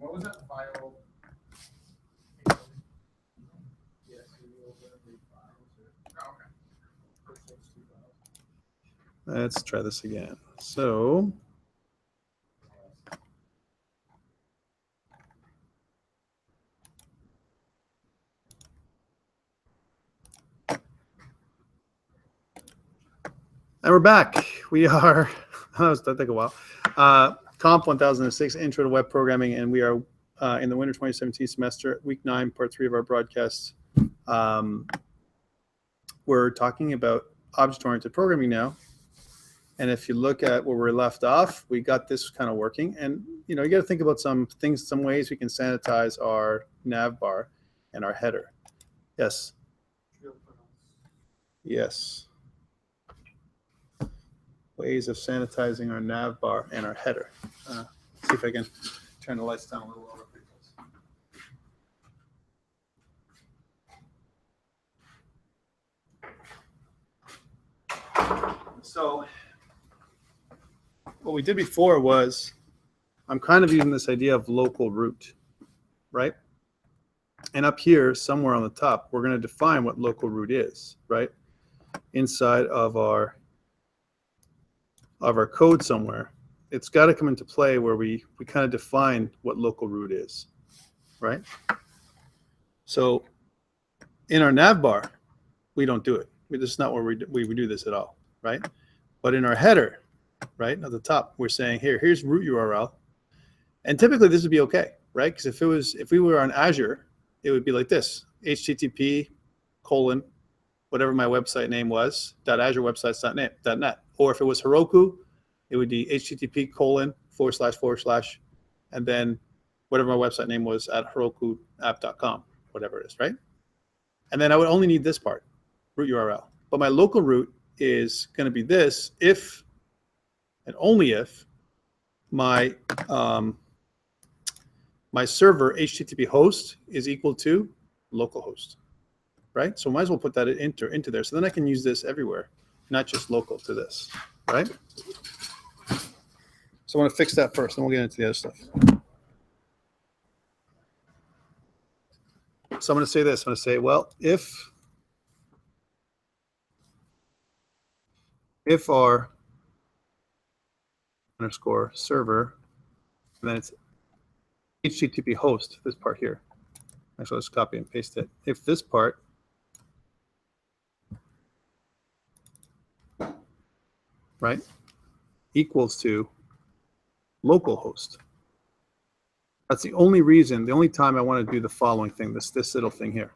What was that file? Yes, Let's try this again. So and we're back. We are, that took a while. COMP1006, Intro to Web Programming, and we are in the winter 2017 semester, week 9, part 3 of our broadcast. We're talking about object-oriented programming now. And if you look at where we're left off, we got this kind of working. And, you know, you got to think about some things, some ways we can sanitize our nav bar and our header. Yes. Yes. Ways of sanitizing our nav bar and our header. See if I can turn the lights down a little lower. So what we did before was I'm kind of using this idea of local root, right? And up here, somewhere on the top, we're going to define what local root is, right? Inside of our code somewhere, it's got to come into play where we kind of define what local root is, right? So in our nav bar, we don't do it. This is not where we do this at all, right? But in our header, right, at the top, we're saying here's root URL. And typically this would be okay, right? Because if we were on Azure, it would be like this, http:// whatever my website name was, .azurewebsites.net. Or if it was Heroku, it would be http:// and then whatever my website name was at herokuapp.com, whatever it is, right? And then I would only need this part, root URL. But my local root is going to be this if and only if my my server HTTP host is equal to localhost, right? So I might as well put that into there. So then I can use this everywhere, not just local to this, right? So I want to fix that first, and we'll get into the other stuff. So I'm going to say this. I'm going to say, well, if our underscore server, and then it's HTTP host, this part here. Actually, let's copy and paste it. If this part right equals to localhost, that's the only reason, the only time I want to do the following thing, this little thing here,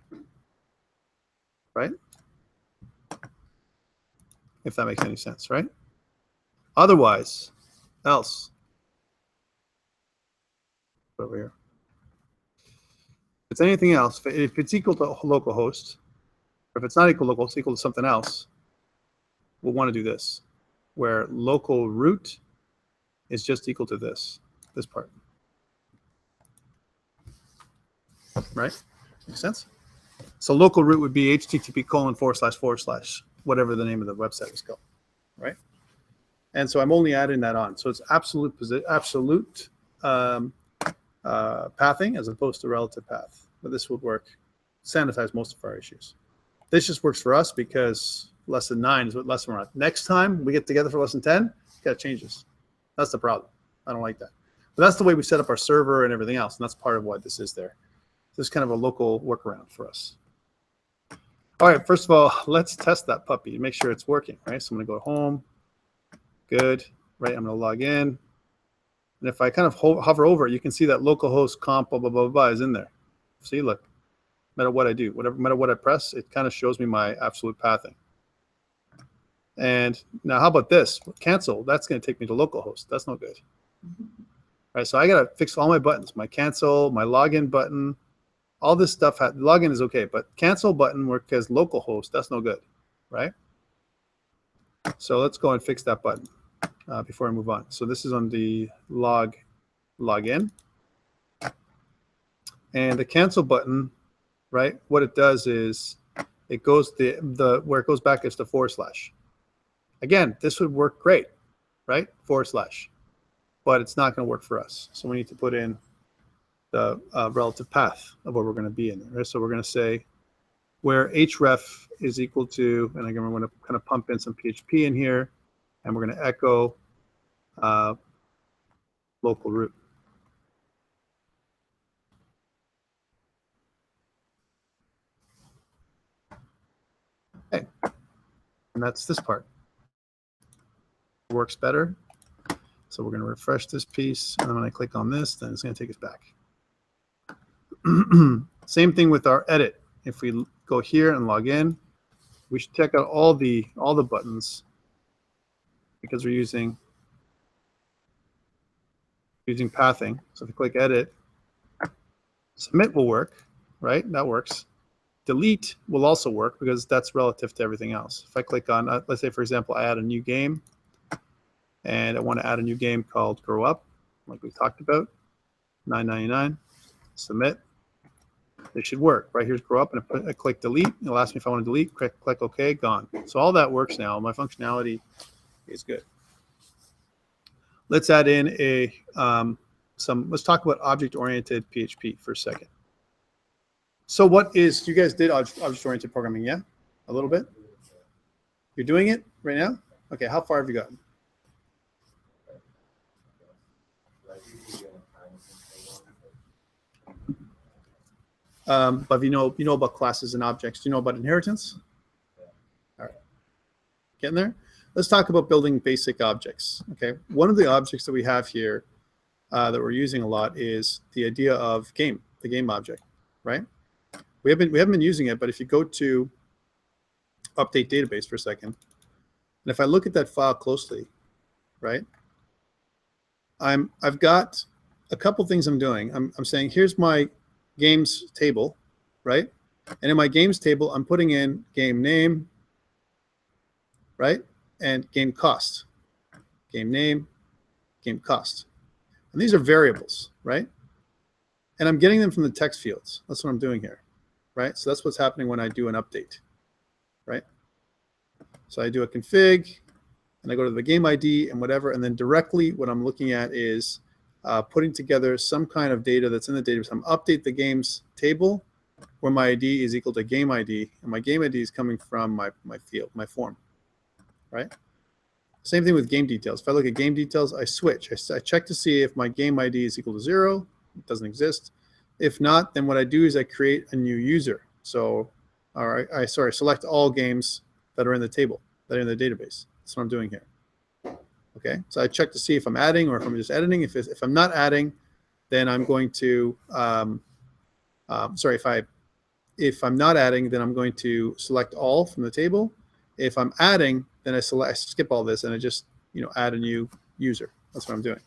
right? If that makes any sense, right? Otherwise, else. Over here. If it's anything else, if it's equal to localhost, or if it's not equal to localhost, equal to something else, we'll want to do this, where local root is just equal to this part. Right? Makes sense? So local root would be http:// whatever the name of the website was called, right? And so I'm only adding that on. So it's absolute pathing as opposed to relative path. But this would work, sanitize most of our issues. This just works for us because lesson 9 is what lesson we're on. Next time we get together for lesson 10, got to change this. That's the problem. I don't like that. But that's the way we set up our server and everything else. And that's part of why this is there. This is kind of a local workaround for us. All right, first of all, let's test that puppy to make sure it's working, right? So I'm going to go home. Good, right? I'm going to log in. And if I kind of hover over it, you can see that localhost comp blah, blah, blah, blah is in there. See, look, no matter what I do, no matter what I press, it kind of shows me my absolute pathing. And now how about this? Cancel, that's going to take me to localhost. That's no good. All right, so I got to fix all my buttons, my cancel, my login button, all this stuff. Login is okay, but cancel button work as localhost. That's no good, right? So let's go and fix that button before I move on. So this is on the login, and the cancel button, right? What it does is it goes where it goes back is the / Again, this would work great, right? / but it's not going to work for us. So we need to put in the relative path of where we're going to be in there. Right? So we're going to say where href is equal to, and again, we're going to kind of pump in some PHP in here, and we're going to echo local root. Okay, and that's this part. Works better. So we're going to refresh this piece, and when I click on this, then it's going to take us back. Same thing with our edit. If we go here and log in, we should check out all the buttons because we're using pathing. So if we click edit, submit will work, right? That works. Delete will also work because that's relative to everything else. If I click on, let's say for example, I add a new game, and I want to add a new game called Grow Up, like we talked about, $9.99. Submit. It should work. Right here's Grow Up, and I click delete. It'll ask me if I want to delete. Click OK. Gone. So all that works now. My functionality is good. Let's add in a let's talk about object-oriented PHP for a second. So what is, you guys did object-oriented programming, yeah? A little bit? You're doing it right now? Okay, how far have you gotten? But you know about classes and objects. Do you know about inheritance? All right, getting there. Let's talk about building basic objects. Okay, one of the objects that we have here that we're using a lot is the idea of the game object, right? We haven't been using it, but if you go to update database for a second, and if I look at that file closely, right, I've got a couple things I'm doing. I'm saying here's my games table, right? And in my games table, I'm putting in game name, right? And game cost. Game name, game cost. And these are variables, right? And I'm getting them from the text fields. That's what I'm doing here, right? So that's what's happening when I do an update, right? So I do a config, and I go to the game ID and whatever, and then directly what I'm looking at is putting together some kind of data that's in the database. I'm update the games table where my ID is equal to game ID, and my game ID is coming from my field, my form, right? Same thing with game details. If I look at game details, I switch. I check to see if my game ID is equal to 0. It doesn't exist. If not, then what I do is I create a new user. So, I select all games that are in the table, that are in the database. That's what I'm doing here. Okay, so I check to see if I'm adding or if I'm just editing. If I'm not adding, then I'm going to, if I'm not adding, then I'm going to select all from the table. If I'm adding, then I skip all this and I just, add a new user. That's what I'm doing.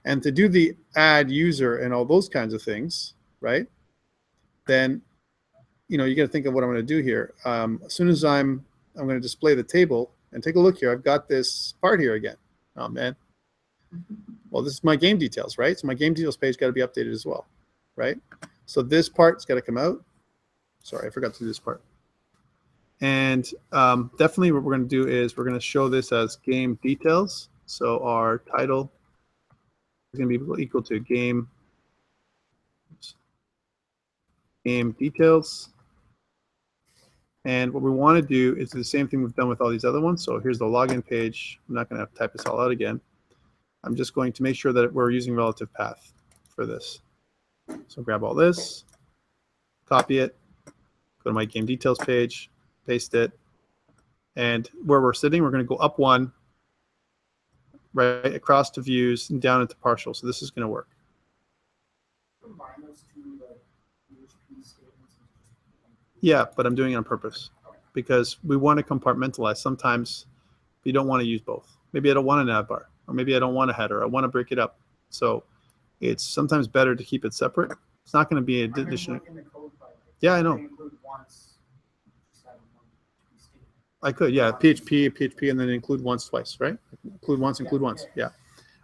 And to do the add user and all those kinds of things, right? Then, you got to think of what I'm going to do here. As soon as I'm going to display the table, and take a look here. I've got this part here again. Oh, man. Well, this is my game details, right? So my game details page got to be updated as well, right? So this part's got to come out. Sorry, I forgot to do this part. And definitely what we're going to do is we're going to show this as game details. So our title is going to be equal to game details. And what we want to do is the same thing we've done with all these other ones. So here's the login page. I'm not going to have to type this all out again. I'm just going to make sure that we're using relative path for this. So grab all this, copy it, go to my game details page, paste it. And where we're sitting, we're going to go up one, right across to views and down into partial. So this is going to work. Combine those two PHP statements. Yeah, but I'm doing it on purpose because we want to compartmentalize. Sometimes you don't want to use both. Maybe I don't want an nav bar, or maybe I don't want a header. I want to break it up. So it's sometimes better to keep it separate. It's not going to be an addition. Yeah, I know. I could, yeah, PHP, and then include once, twice, right? Include once, include once. Yeah,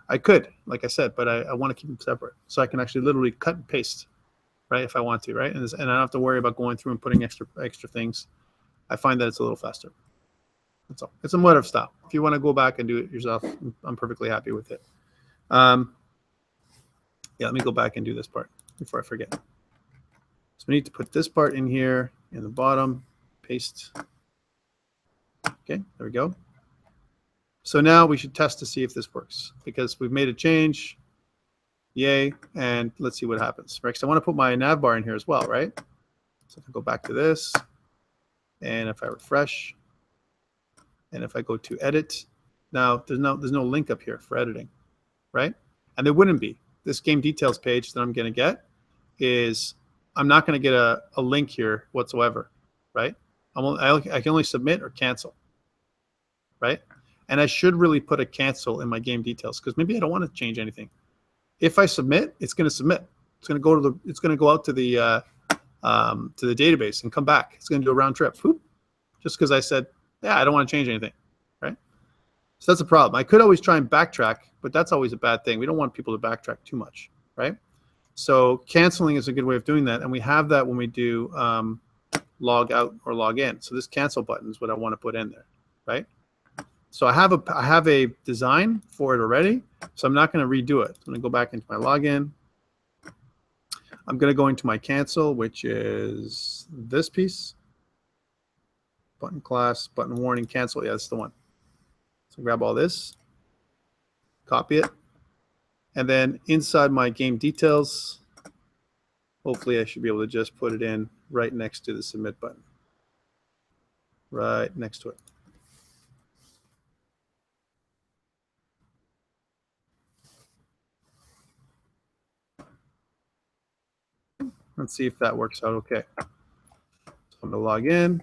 I could, like I said, but I want to keep them separate so I can actually literally cut and paste. Right, if I want to, right, and I don't have to worry about going through and putting extra things. I find that it's a little faster. That's all. It's a matter of style. If you want to go back and do it yourself, I'm perfectly happy with it. Yeah, let me go back and do this part. before I forget. So we need to put this part in here in the bottom, paste. Okay, there we go. So now we should test to see if this works because we've made a change. Yay. And let's see what happens. Right? So I want to put my nav bar in here as well, right? So if I go back to this, and if I refresh, and if I go to edit, now there's no link up here for editing, right? And there wouldn't be. This game details page that I'm going to get is, I'm not going to get a link here whatsoever, right? I can only submit or cancel, right? And I should really put a cancel in my game details because maybe I don't want to change anything. If I submit, it's going to submit. It's going to go to the. It's going to go out to the database and come back. It's going to do a round trip. Whoop, just because I said, yeah, I don't want to change anything, right? So that's a problem. I could always try and backtrack, but that's always a bad thing. We don't want people to backtrack too much, right? So canceling is a good way of doing that, and we have that when we do log out or log in. So this cancel button is what I want to put in there, right? So I have a design for it already, so I'm not going to redo it. I'm going to go back into my login. I'm going to go into my cancel, which is this piece. Button class, button warning, cancel. Yeah, that's the one. So grab all this, copy it, and then inside my game details, hopefully I should be able to just put it in right next to the submit button. Right next to it. Let's see if that works out okay. So I'm going to log in.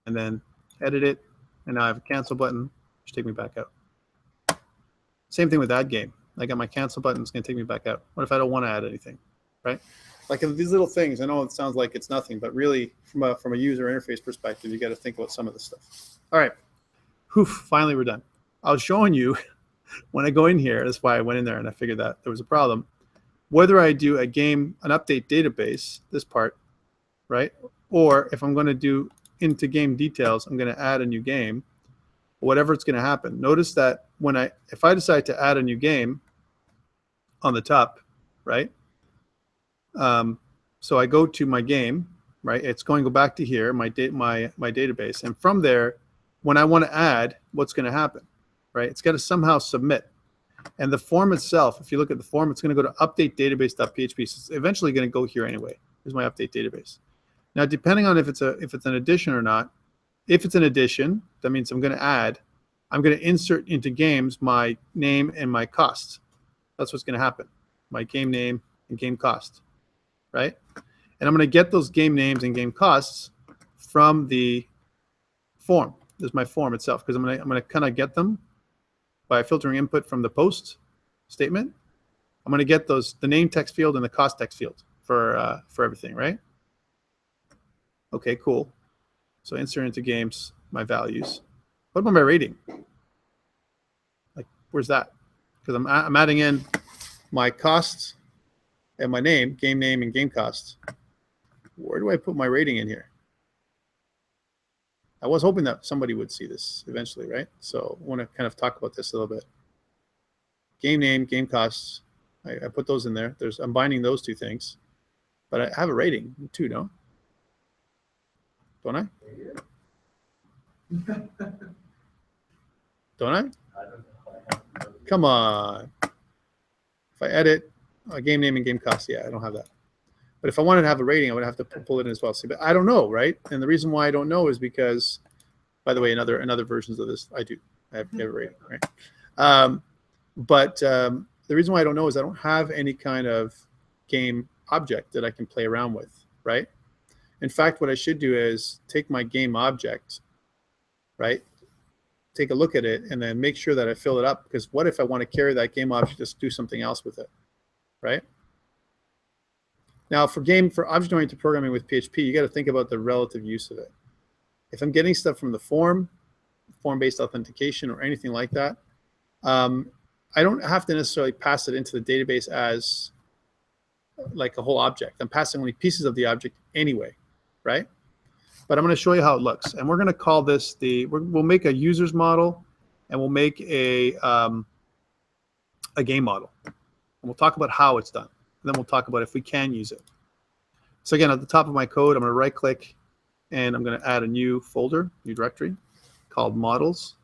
And then edit it. And now I have a cancel button, which take me back out. Same thing with that game. I got my cancel button. It's going to take me back out. What if I don't want to add anything, right? Like these little things, I know it sounds like it's nothing, but really from a user interface perspective, you got to think about some of this stuff. All right. Whew, finally we're done. I was showing you when I go in here, that's why I went in there and I figured that there was a problem. Whether I do an update database, this part, right? Or if I'm going to do into game details, I'm going to add a new game, whatever it's going to happen. Notice that if I decide to add a new game on the top, right? So I go to my game, right? It's going to go back to here, my database. And from there, when I want to add, what's going to happen, right? It's got to somehow submit. And the form itself, if you look at the form, it's going to go to update database.php. So it's eventually going to go here anyway. Here's my update database. Now, depending on if it's an addition or not, if it's an addition, that means I'm going to insert into games my name and my cost. That's what's going to happen. My game name and game cost, right? And I'm going to get those game names and game costs from the form. This is my form itself, because I'm going to kind of get them by filtering input from the post statement. I'm going to get the name text field and the cost text field for everything, right? Okay, cool. So insert into games my values. What about my rating? Like, where's that? Because I'm adding in my costs and my name, game name and game costs. Where do I put my rating in here? I was hoping that somebody would see this eventually, right? So I want to kind of talk about this a little bit. Game name, game costs. I put those in there. I'm binding those two things. But I have a rating too, no? Don't I? Don't I? Come on. If I edit a game name and game cost, yeah, I don't have that. But if I wanted to have a rating, I would have to pull it in as well. See, but I don't know, right? And the reason why I don't know is because, by the way, in other versions of this, I have a rating, right? But the reason why I don't know is I don't have any kind of game object that I can play around with, right? In fact, what I should do is take my game object, right? Take a look at it and then make sure that I fill it up, because what if I want to carry that game object, just do something else with it, right? Now, for object-oriented programming with PHP, you got to think about the relative use of it. If I'm getting stuff from the form-based authentication or anything like that, I don't have to necessarily pass it into the database as like a whole object. I'm passing only pieces of the object anyway, right? but I'm going to show you how it looks. And we're going to call this we'll make a users model, and we'll make a game model. And we'll talk about how it's done. And then we'll talk about if we can use it. So again, at the top of my code, I'm going to right click and I'm going to add a new folder, new directory called models.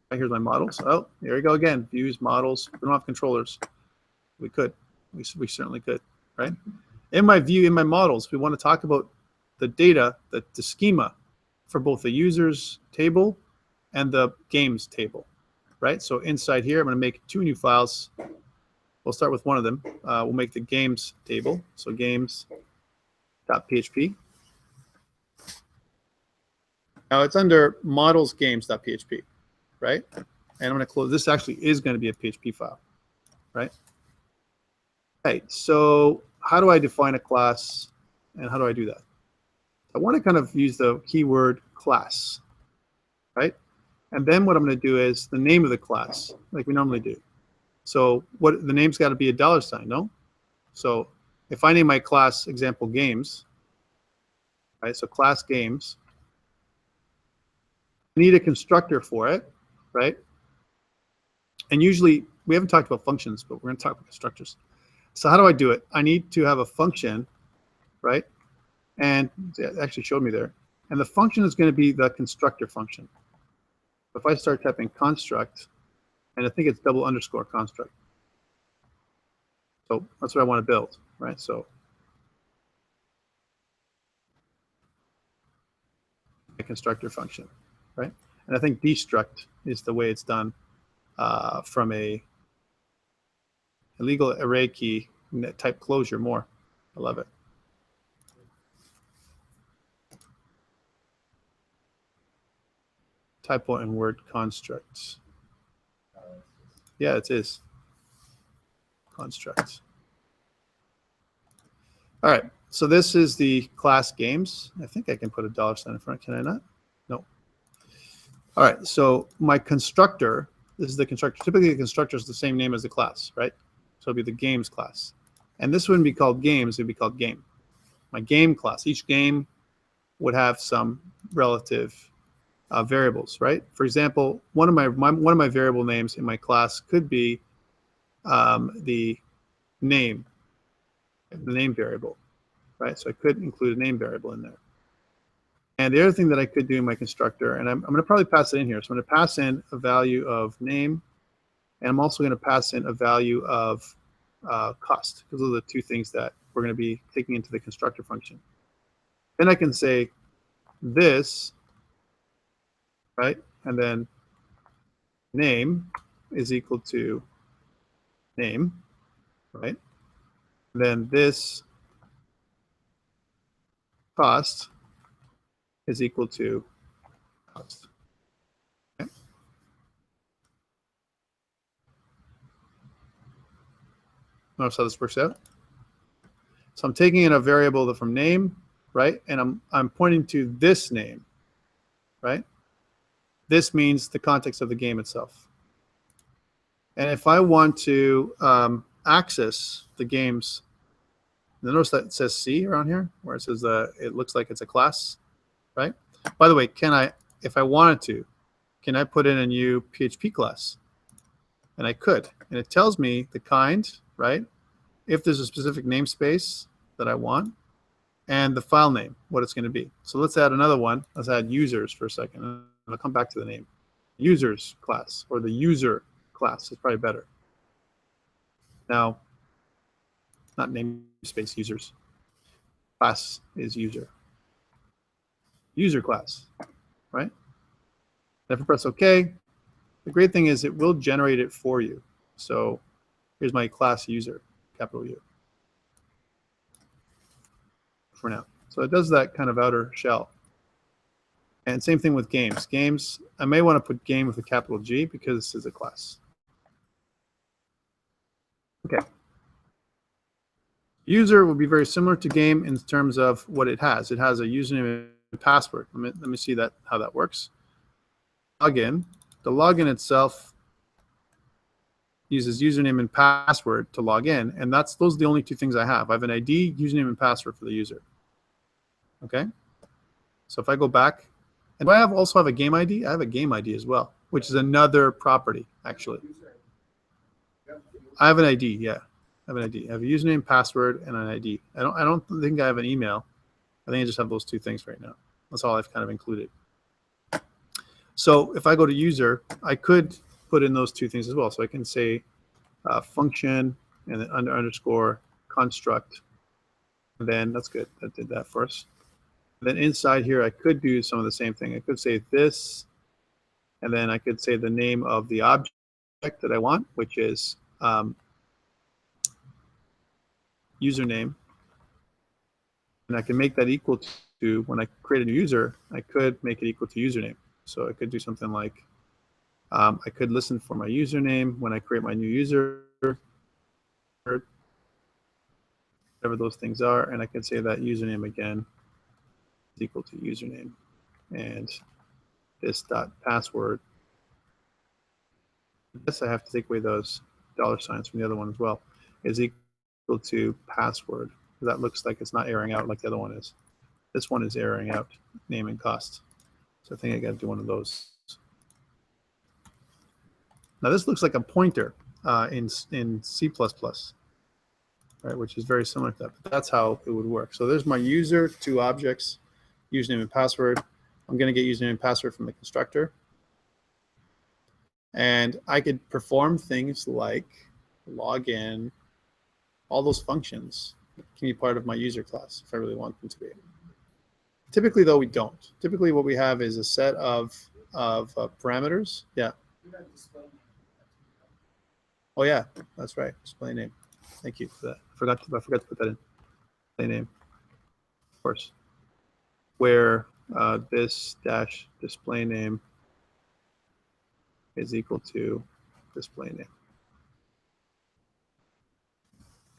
Right, here's my models. Oh, here we go again. Views, models. We don't have controllers. We could. We certainly could, right? In my view, in my models, we want to talk about the data, the schema for both the users table and the games table, right? So inside here, I'm going to make two new files. We'll start with one of them. We'll make the games table. So games.php. Now it's under models games.php, right? And I'm going to close. This actually is going to be a PHP file, right? Okay, so how do I define a class and how do I do that? I want to kind of use the keyword class, right? And then what I'm going to do is the name of the class, like we normally do. So what the name's got to be a $, no? So if I name my class example games, right? So class games, I need a constructor for it, right? And usually we haven't talked about functions, but we're going to talk about constructors. So how do I do it? I need to have a function, right? And it actually showed me there. And the function is going to be the constructor function. If I start typing construct, and I think it's _ construct. So that's what I want to build, right? So a constructor function, right? And I think destruct is the way it's done from a illegal array key type closure more. I love it. Typo in word constructs. Yeah, it is. Constructs. All right, so this is the class games. I think I can put a $sign in front. Can I not? No. All right, so my constructor, this is the constructor. Typically, the constructor is the same name as the class, right? So it'll be the games class. And this wouldn't be called games, it would be called game. My game class, each game would have some relative variables, right? For example, one of my variable names in my class could be the name variable, right? So I could include a name variable in there. And the other thing that I could do in my constructor, and I'm going to probably pass it in here. So I'm going to pass in a value of name, and I'm also going to pass in a value of cost, because those are the two things that we're going to be taking into the constructor function. Then I can say this, right? And then name is equal to name, right? And then this cost is equal to cost. Okay. Notice how this works out. So I'm taking in a variable from name, right? And I'm pointing to this name, right? This means the context of the game itself. And if I want to access the games, notice that it says C around here, where it says it looks like it's a class, right? By the way, if I wanted to, can I put in a new PHP class? And I could. And it tells me the kind, right? If there's a specific namespace that I want, and the file name, what it's going to be. So let's add another one. Let's add users for a second. And I'll come back to the name. Users class, or the user class is probably better. Now, not namespace, users. Class is user. User class, right? If I press OK, the great thing is it will generate it for you. So here's my class user, capital U, for now. So it does that kind of outer shell. And same thing with games. Games, I may want to put game with a capital G because this is a class. Okay. User will be very similar to game in terms of what it has. It has a username and password. Let me see how that works. Login. The login itself uses username and password to log in, and those are the only two things I have. I have an ID, username, and password for the user. Okay. So if I go back, and do I also have a game ID? I have a game ID as well, which is another property, actually. I have an ID, yeah. I have an ID. I have a username, password, and an ID. I don't think I have an email. I think I just have those two things right now. That's all I've kind of included. So if I go to user, I could put in those two things as well. So I can say function and then underscore construct. And then that's good. That did that for us. And then inside here, I could do some of the same thing. I could say this, and then I could say the name of the object that I want, which is username. And I can make that equal to, when I create a new user, I could make it equal to username. So I could do something like, I could listen for my username when I create my new user, whatever those things are, and I could say that username again is equal to username, and this dot password. I guess I have to take away those $signs from the other one as well, is equal to password. That looks like it's not airing out like the other one is. This one is airing out name and cost. So I think I got to do one of those. Now this looks like a pointer in C++, right, which is very similar to that. But that's how it would work. So there's my user, two objects, username and password. I'm going to get username and password from the constructor. And I could perform things like log in. All those functions can be part of my user class if I really want them to be. Typically, though, we don't. Typically, what we have is a set of parameters. Yeah. Oh, yeah, that's right. Display name. Thank you for that. I forgot to put that in. Display name, of course. Where this dash display name is equal to display name.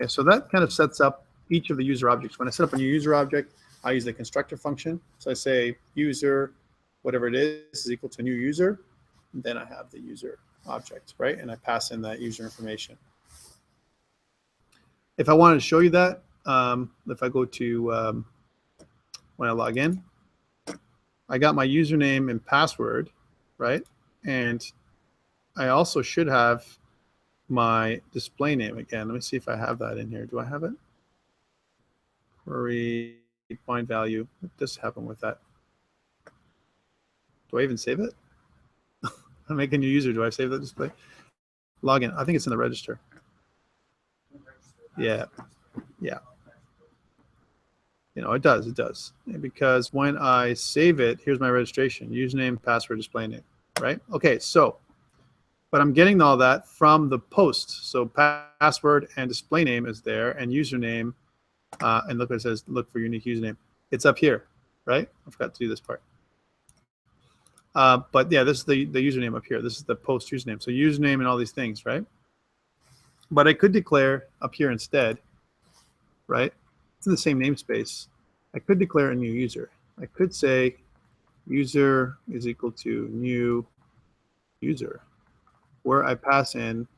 Okay, so that kind of sets up each of the user objects. When I set up a new user object, I use the constructor function. So I say user, whatever it is equal to new user. And then I have the user object, right? And I pass in that user information. If I wanted to show you that, if I go to when I log in, I got my username and password, right? And I also should have my display name again. Let me see if I have that in here. Do I have it? Query find value. What does happen with that? Do I even save it? I'm making a new user. Do I save that display? Login. I think it's in the register. Yeah. Yeah. You know, it does. It does. Because when I save it, here's my registration. Username, password, display name. Right? Okay, so, but I'm getting all that from the post. So password and display name is there, and username, and look what it says, look for unique username. It's up here, right? I forgot to do this part. But yeah, this is the username up here. This is the post username. So username and all these things, right? But I could declare up here instead, right? It's in the same namespace. I could declare a new user. I could say user is equal to new user, where I pass in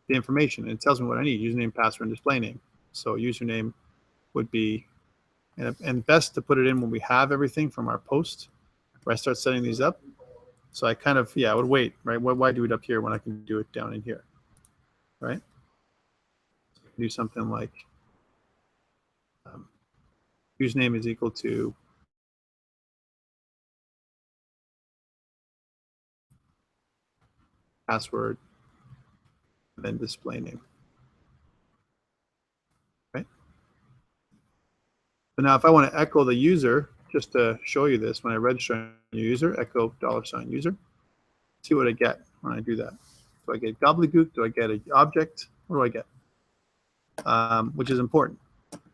the information. And it tells me what I need, username, password, and display name. So username would be, and best to put it in when we have everything from our post, where I start setting these up. So I kind of, yeah, I would wait, right? Why do it up here when I can do it down in here, right? Do something like username is equal to password, and then display name, right? So now if I want to echo the user, just to show you this, when I register a new user, echo $user, see what I get when I do that. Do I get gobbledygook? Do I get an object? What do I get? Which is important,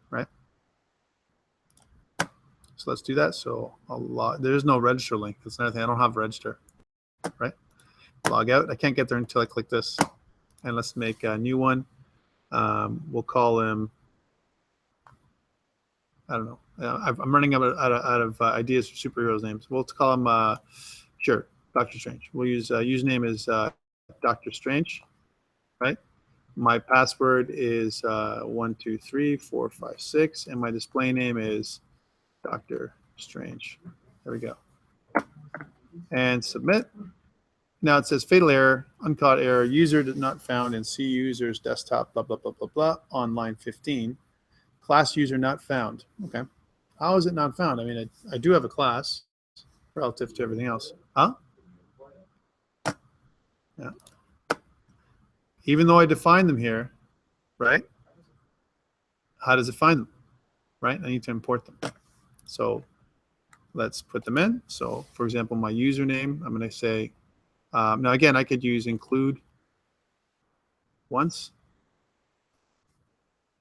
right? So let's do that. So there's no register link. That's another thing. I don't have register, right? Log out. I can't get there until I click this. And let's make a new one. We'll call him, I don't know. I'm running out of ideas for superheroes names. We'll call him, sure, Dr. Strange. We'll use username is Dr. Strange, right? My password is 123456, and my display name is Dr. Strange. There we go. And submit. Now it says fatal error, uncaught error, user did not found in C user's desktop, blah, blah, blah, blah, blah, on line 15. Class user not found. Okay. How is it not found? I mean, I do have a class relative to everything else. Huh? Yeah. Even though I define them here, right? How does it find them? Right? I need to import them. So let's put them in. So for example, my username, I'm going to say, now again, I could use include once,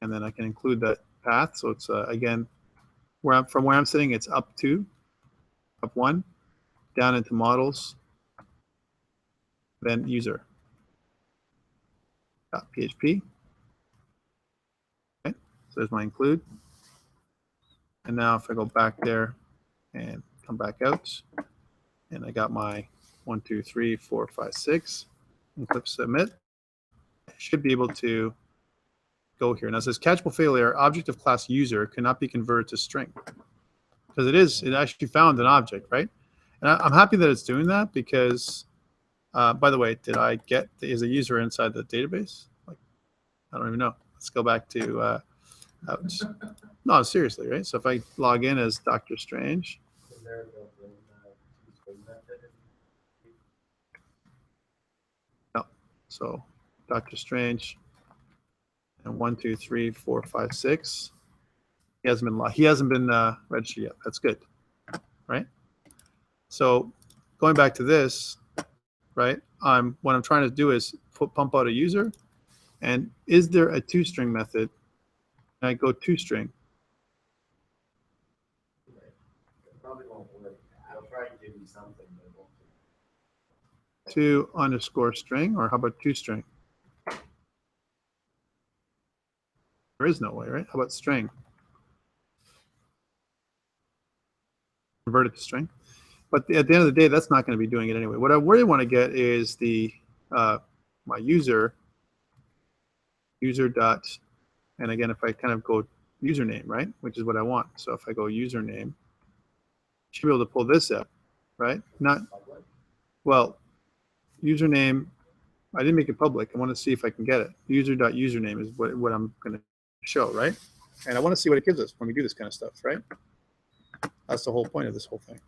and then I can include that path. So it's again, from where I'm sitting, it's up one, down into models, then user. .php. Okay, so there's my include. And now if I go back there and come back out, and I got my 1, 2, 3, 4, 5, 6, and click submit, I should be able to go here. Now it says catchable failure, object of class user cannot be converted to string. Because it actually found an object, right? And I'm happy that it's doing that because, by the way, did I get, is a user inside the database? Like, I don't even know. Let's go back to, no, seriously, right? So if I log in as Dr. Strange. No, so Dr. Strange and 1, 2, 3, 4, 5, 6. He hasn't been registered yet. That's good, right? So going back to this, right? What I'm trying to do is pump out a user, and is there a toString method? And I go toString. Probably won't work. I'll try to give you something, but it won't. To underscore string, or how about toString? There is no way, right? How about string? Convert it to string. But at the end of the day, that's not going to be doing it anyway. What I really want to get is the my user dot, and again, if I kind of go username, right, which is what I want. So if I go username, I should be able to pull this up, right? Not, well, username, I didn't make it public. I want to see if I can get it. User.username is what I'm going to show, right? And I want to see what it gives us when we do this kind of stuff, right? That's the whole point of this whole thing.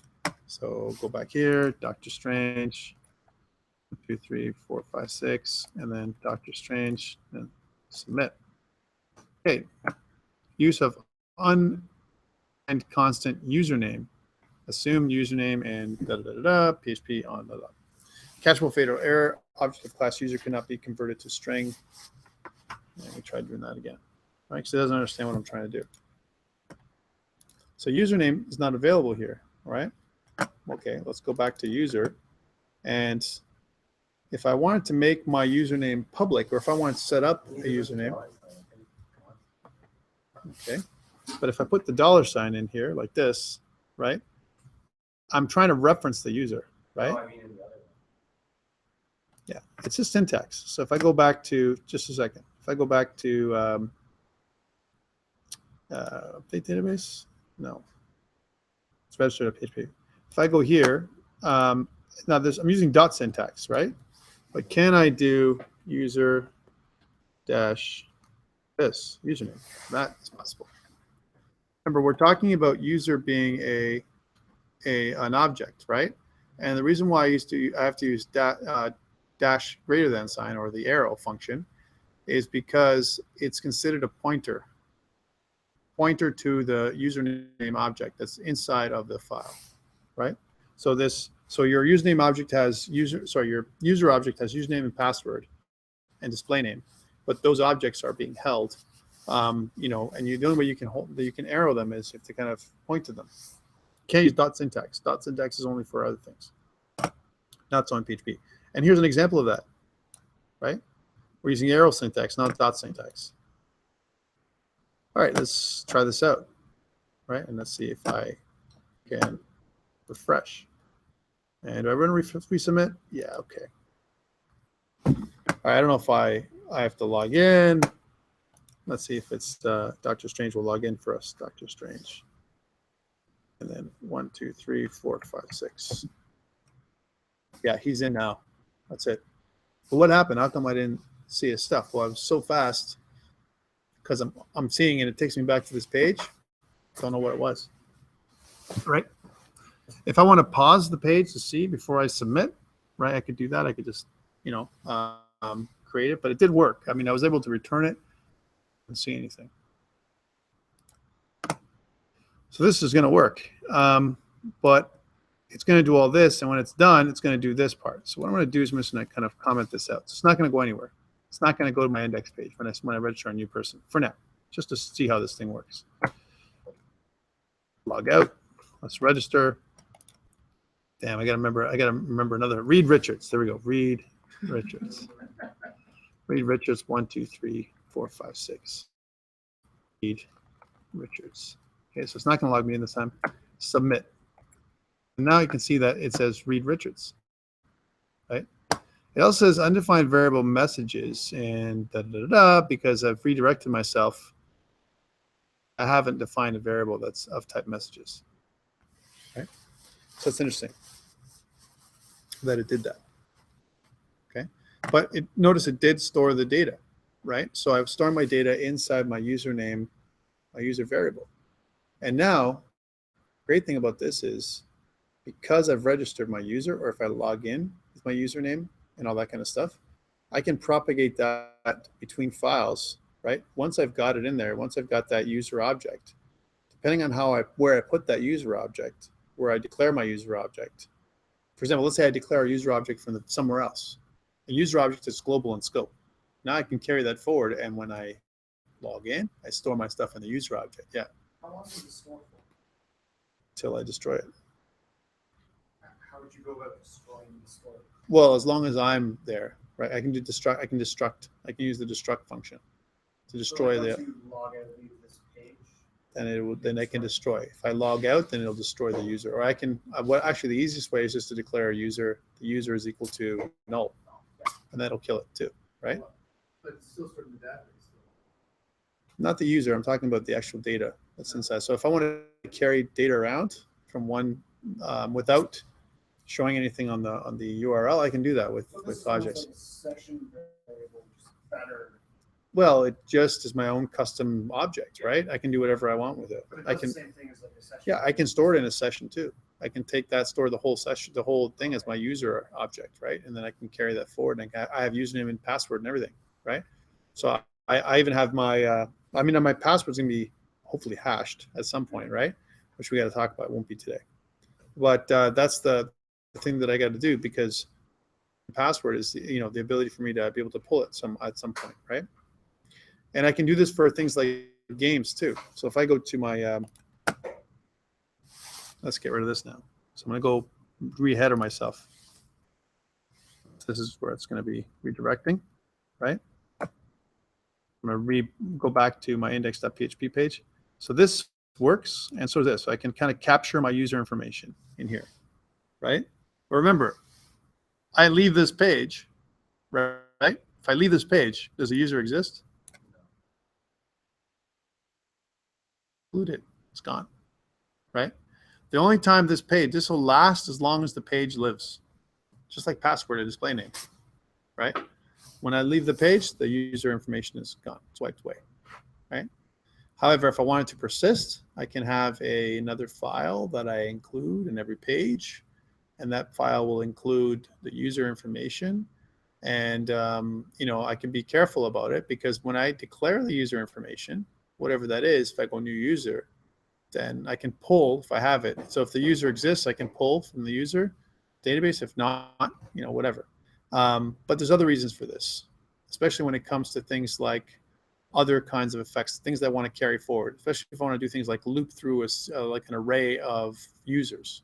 So go back here, Dr. Strange, 1, 2, 3, 4, 5, 6, and then Dr. Strange, and submit. Okay, use of and constant username, assumed username, and PHP on the catchable fatal error, object of class user cannot be converted to string. And we tried doing that again, right? Because it doesn't understand what I'm trying to do. So username is not available here, right? Okay, let's go back to user. And if I wanted to make my username public, or if I want to set up a username, okay, but if I put the $ in here like this, right, I'm trying to reference the user, right? Yeah, it's just syntax. So if I go back to, just a second, if I go back to update database, no, it's registered at PHP. If I go here, now I'm using dot syntax, right? But can I do user dash this username? That is possible. Remember, we're talking about user being an object, right? And the reason why I have to use dash greater than sign, or the arrow function, is because it's considered a pointer to the username object that's inside of the file, right? So your username object has your user object has username and password and display name, but those objects are being held, you know, and the only way you can arrow them is to kind of point to them. You can't use dot syntax. Dot syntax is only for other things, not so in PHP. And here's an example of that, right? We're using arrow syntax, not dot syntax. All right, let's try this out, right? And let's see if I can refresh. And do I run resubmit? Yeah, okay. All right, I don't know if I have to log in. Let's see if it's Dr. Strange will log in for us. Dr. Strange. And then 1, 2, 3, 4, 5, 6. Yeah, he's in now. That's it. But what happened? How come I didn't see his stuff? Well, I was so fast because I'm seeing it. It takes me back to this page. Don't know what it was. Right? If I want to pause the page to see before I submit, right, I could do that. I could just, create it, but it did work. I mean, I was able to return it and see anything. So this is going to work, but it's going to do all this, and when it's done, it's going to do this part. So what I'm going to do is I'm just going to kind of comment this out. So it's not going to go anywhere. It's not going to go to my index page when I register a new person for now, just to see how this thing works. Log out. Let's register. Damn, I got to remember another. Reed Richards. There we go. Reed Richards. Reed Richards. 1, 2, 3, 4, 5, 6. Reed Richards. Okay, so it's not going to log me in this time. Submit. And now you can see that it says Reed Richards. Right? It also says undefined variable messages and because I've redirected myself. I haven't defined a variable that's of type messages. Right? So it's interesting that it did that. Okay, but notice it did store the data, right? So I've stored my data inside my username, my user variable. And now, great thing about this is because I've registered my user, or if I log in with my username and all that kind of stuff, I can propagate that between files, right? Once I've got it in there, once I've got that user object, depending on where I put that user object, where I declare my user object. For example, let's say I declare a user object from somewhere else. A user object is global in scope. Now I can carry that forward, and when I log in, I store my stuff in the user object. Yeah. How long does it store for? Till I destroy it. How would you go about destroying the store? Well, as long as I'm there, right? I can do destruct. I can destruct. I can use the destruct function to destroy once the. you log out and leave this page, Then I can destroy. If I log out, then it'll destroy the user. Or I can. Actually, the easiest way is just to declare a user. The user is equal to null, and that'll kill it too, right? but it's still stored in the database. Not the user. I'm talking about the actual data that's inside. So if I want to carry data around from one without showing anything on the URL, I can do that with Projects. Like section variable, just better. Well, it just is my own custom object, right? I can do whatever I want with it. But it I does can, the same thing as like a session. yeah, I can store it in a session too. I can take that, store the whole session, the whole thing as my user object, right? And then I can carry that forward. And I have username and password and everything, right? So I even have my, my password's gonna be hopefully hashed at some point, right? Which we got to talk about. It won't be today, but that's the thing that I got to do, because the password is the ability for me to be able to pull it at some point, right? And I can do this for things like games too. So if I go to my, let's get rid of this now. So I'm going to go re-header myself. This is where it's going to be redirecting, right? I'm going to go back to my index.php page. So this works, and so does this. So I can kind of capture my user information in here, right? But remember, I leave this page, right? If I leave this page, does the user exist? Included, it's gone, right? The only time this will last as long as the page lives, just like password or display name, right? When I leave the page, the user information is gone, it's wiped away, right? However, if I want it to persist, I can have another file that I include in every page, and that file will include the user information. And I can be careful about it, because when I declare the user information, whatever that is, if I go new user, then I can pull if I have it. So if the user exists, I can pull from the user database. If not, whatever. But there's other reasons for this, especially when it comes to things like other kinds of effects, things that I want to carry forward, especially if I want to do things like loop through like an array of users,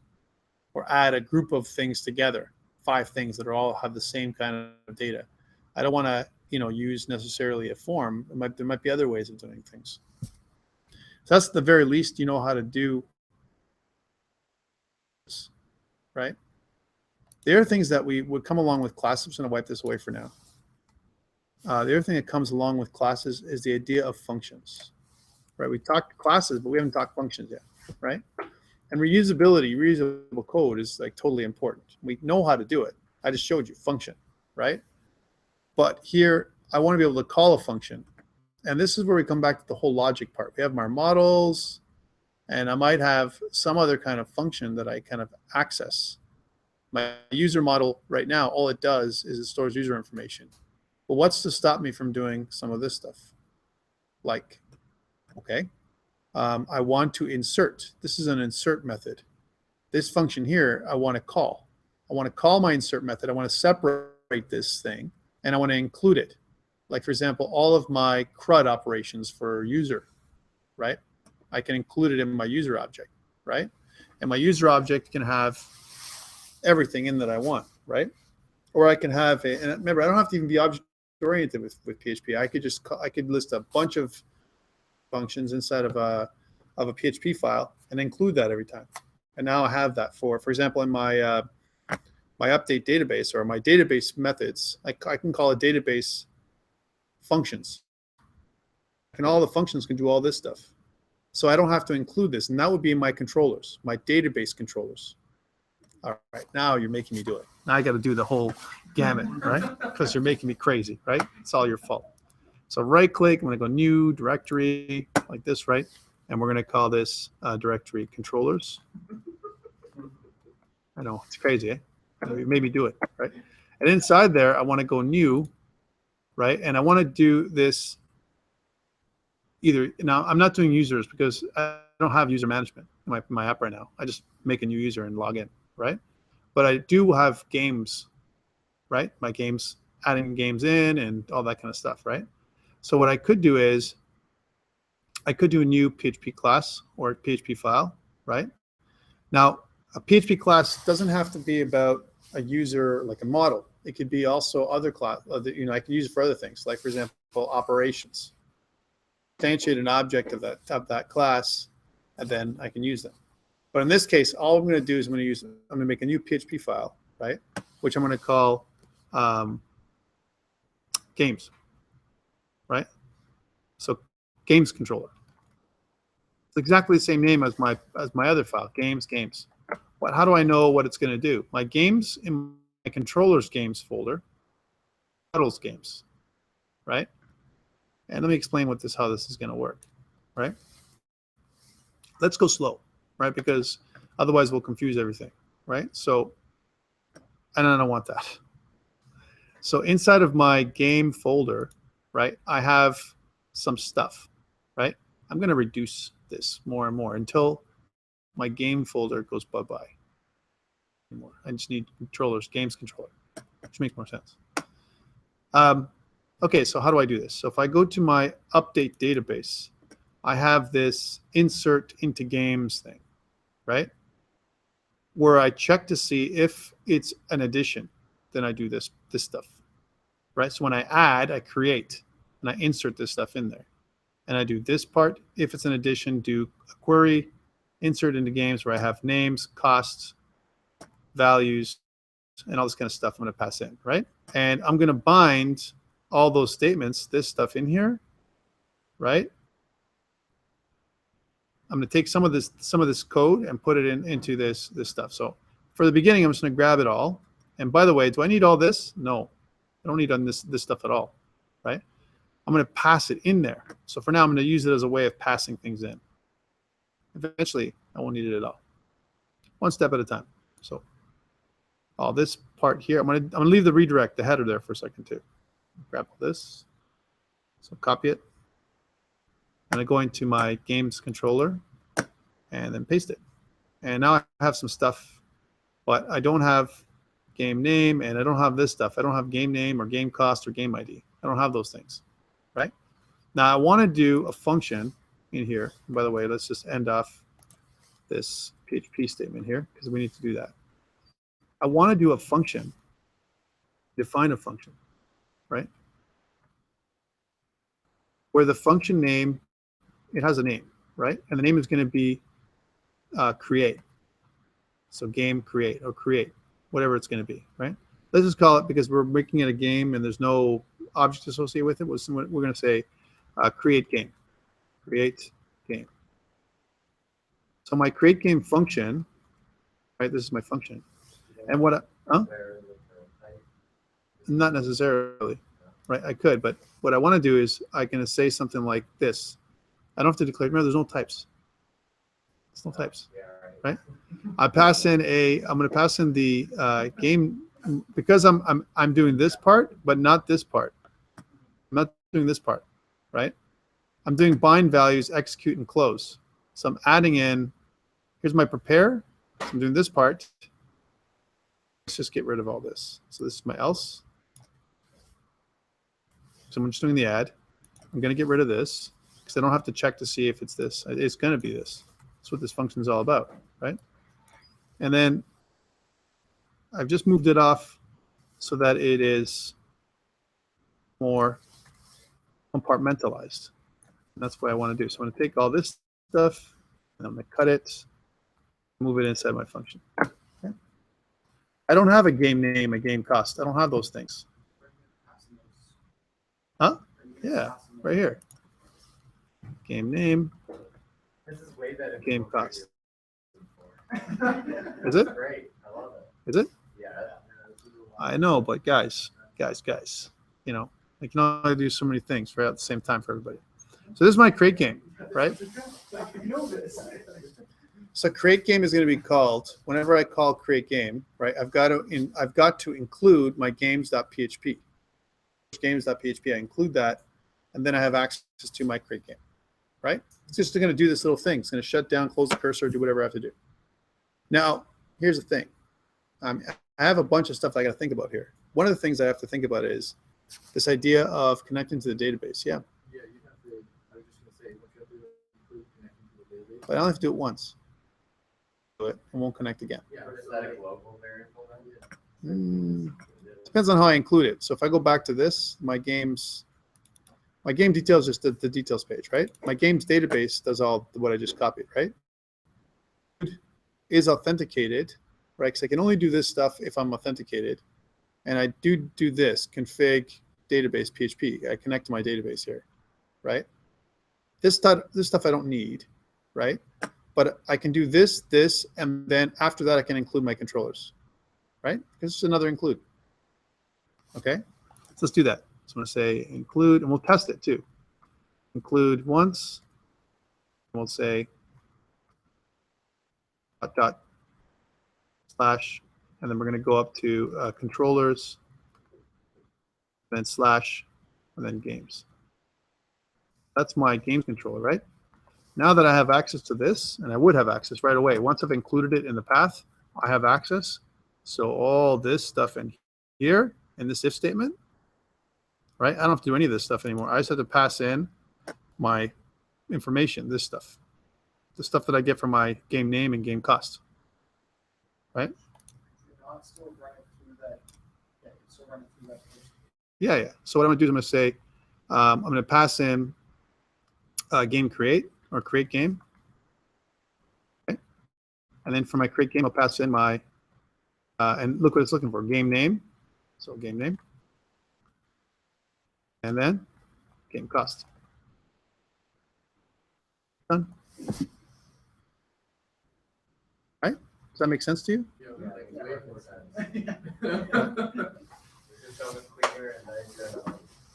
or add a group of things together, 5 things that all have the same kind of data. I don't want to, use necessarily a form. There might be other ways of doing things. So that's the very least you know how to do this, right? The other things that would come along with classes, I'm just going to wipe this away for now. The other thing that comes along with classes is the idea of functions, right? We talked classes, but we haven't talked functions yet, right? And reusability, reusable code is like totally important. We know how to do it. I just showed you function, right? But here, I want to be able to call a function. And this is where we come back to the whole logic part. We have our models, and I might have some other kind of function that I kind of access. My user model right now, all it does is it stores user information. But what's to stop me from doing some of this stuff? Like, okay, I want to insert. This is an insert method. This function here, I want to call. I want to call my insert method. I want to separate this thing, and I want to include it. Like, for example, all of my CRUD operations for user, right? I can include it in my user object, right? And my user object can have everything in that I want, right? Or I can have a, and remember, I don't have to even be object oriented with PHP. I could list a bunch of functions inside of a PHP file and include that every time. And now I have that for example, in my my update database or my database methods, I can call a database functions. And all the functions can do all this stuff. So I don't have to include this. And that would be my controllers, my database controllers. All right, now you're making me do it. Now I got to do the whole gamut, right? Because you're making me crazy, right? It's all your fault. So right click, I'm going to go new directory like this, right? And we're going to call this directory controllers. I know, it's crazy, eh? You made me do it, right? And inside there, I want to go new, right? And I want to do this either. Now, I'm not doing users because I don't have user management in my app right now. I just make a new user and log in, right? But I do have games, right? My games, adding games in and all that kind of stuff, right? So what I could do is I could do a new PHP class or PHP file, right? Now, a PHP class doesn't have to be about a user like a model. It could be also other class, you know, I can use it for other things, like for example, operations. Instantiate an object of that class, and then I can use them. But in this case, all I'm going to do is I'm going to make a new PHP file, right? Which I'm going to call games, right? So games controller. It's exactly the same name as my other file, games. But how do I know what it's going to do? My games in my controllers games folder, models games, right? And let me explain how this is going to work, right? Let's go slow, right? Because otherwise we'll confuse everything, right? So, and I don't want that. So inside of my game folder, right, I have some stuff, right? I'm going to reduce this more and more until my game folder goes bye-bye. I just need controllers, games controller, which makes more sense. Okay, so how do I do this? So if I go to my update database, I have this insert into games thing, right? Where I check to see if it's an addition, then I do this stuff, right? So when I add, I create, and I insert this stuff in there. And I do this part. If it's an addition, do a query, insert into games where I have names, costs, values, and all this kind of stuff I'm going to pass in, right? And I'm going to bind all those statements, this stuff in here, right? I'm going to take some of this code and put it into this stuff. So for the beginning, I'm just going to grab it all. And by the way, do I need all this? No, I don't need this stuff at all, right? I'm going to pass it in there. So for now, I'm going to use it as a way of passing things in. Eventually, I won't need it at all. One step at a time. So all this part here, I'm going to leave the redirect, the header there for a second too. Grab all this. So copy it. I'm going to go into my games controller and then paste it. And now I have some stuff, but I don't have game name and I don't have this stuff. I don't have game name or game cost or game ID. I don't have those things, right? Now I want to do a function in here. And by the way, let's just end off this PHP statement here because we need to do that. I want to do a function, define a function, right? Where the function name, it has a name, right? And the name is going to be create. So game create or create, whatever it's going to be, right? Let's just call it, because we're making it a game and there's no object associated with it, we're going to say create game. Create game. So my create game function, right? This is my function. And what, not necessarily, right? I could, but what I want to do is I can say something like this. I don't have to declare, remember, there's no types. There's no types, right? I'm going to pass in the game, because I'm doing this part, but not this part. I'm not doing this part, right? I'm doing bind values, execute, and close. So I'm adding in, here's my prepare. So I'm doing this part. Let's just get rid of all this. So this is my else. So I'm just doing the add. I'm going to get rid of this because I don't have to check to see if it's this. It's going to be this. That's what this function is all about, right? And then I've just moved it off so that it is more compartmentalized. And that's what I want to do. So I'm going to take all this stuff and I'm going to cut it, move it inside my function. Okay. I don't have a game name, a game cost. I don't have those things. Huh? Yeah, right here. Game name. This is way better. Game cost. Is it? Great. I love it. Is it? Yeah. I know, but guys, you know, I can only do so many things right at the same time for everybody. So this is my create game, right? So create game is going to be called, whenever I call create game, right? I've got to include my games.php. Games.php, I include that, and then I have access to my create game, right? It's just going to do this little thing. It's going to shut down, close the cursor, do whatever I have to do. Now, here's the thing. I have a bunch of stuff I got to think about here. One of the things I have to think about is this idea of connecting to the database. Yeah. Yeah, you have to, I was just gonna say, what you have to include connecting to the database. But I only have to do it once. Do it and won't connect again. Yeah, is that a global variable then? Depends on how I include it. So if I go back to this, my game details is just the details page, right? My games database does all what I just copied, right? Is authenticated, right? Because I can only do this stuff if I'm authenticated. And I do this, config database PHP. I connect to my database here, right? This stuff I don't need, right? But I can do this, and then after that I can include my controllers, right? Because it's another include. Okay, so let's do that. So I'm going to say include, and we'll test it too. Include once, and we'll say dot slash, and then we're going to go up to controllers, then slash, and then games. That's my games controller, right? Now that I have access to this, and I would have access right away, once I've included it in the path, I have access. So all this stuff in here, in this if statement, right? I don't have to do any of this stuff anymore. I just have to pass in my information, this stuff, the stuff that I get from my game name and game cost, right? Yeah. So what I'm gonna do is I'm gonna say, I'm gonna pass in game create or create game. Okay. And then for my create game, I'll pass in my, and look what it's looking for, game name. So game name. And then game cost. Done. Right? Does that make sense to you?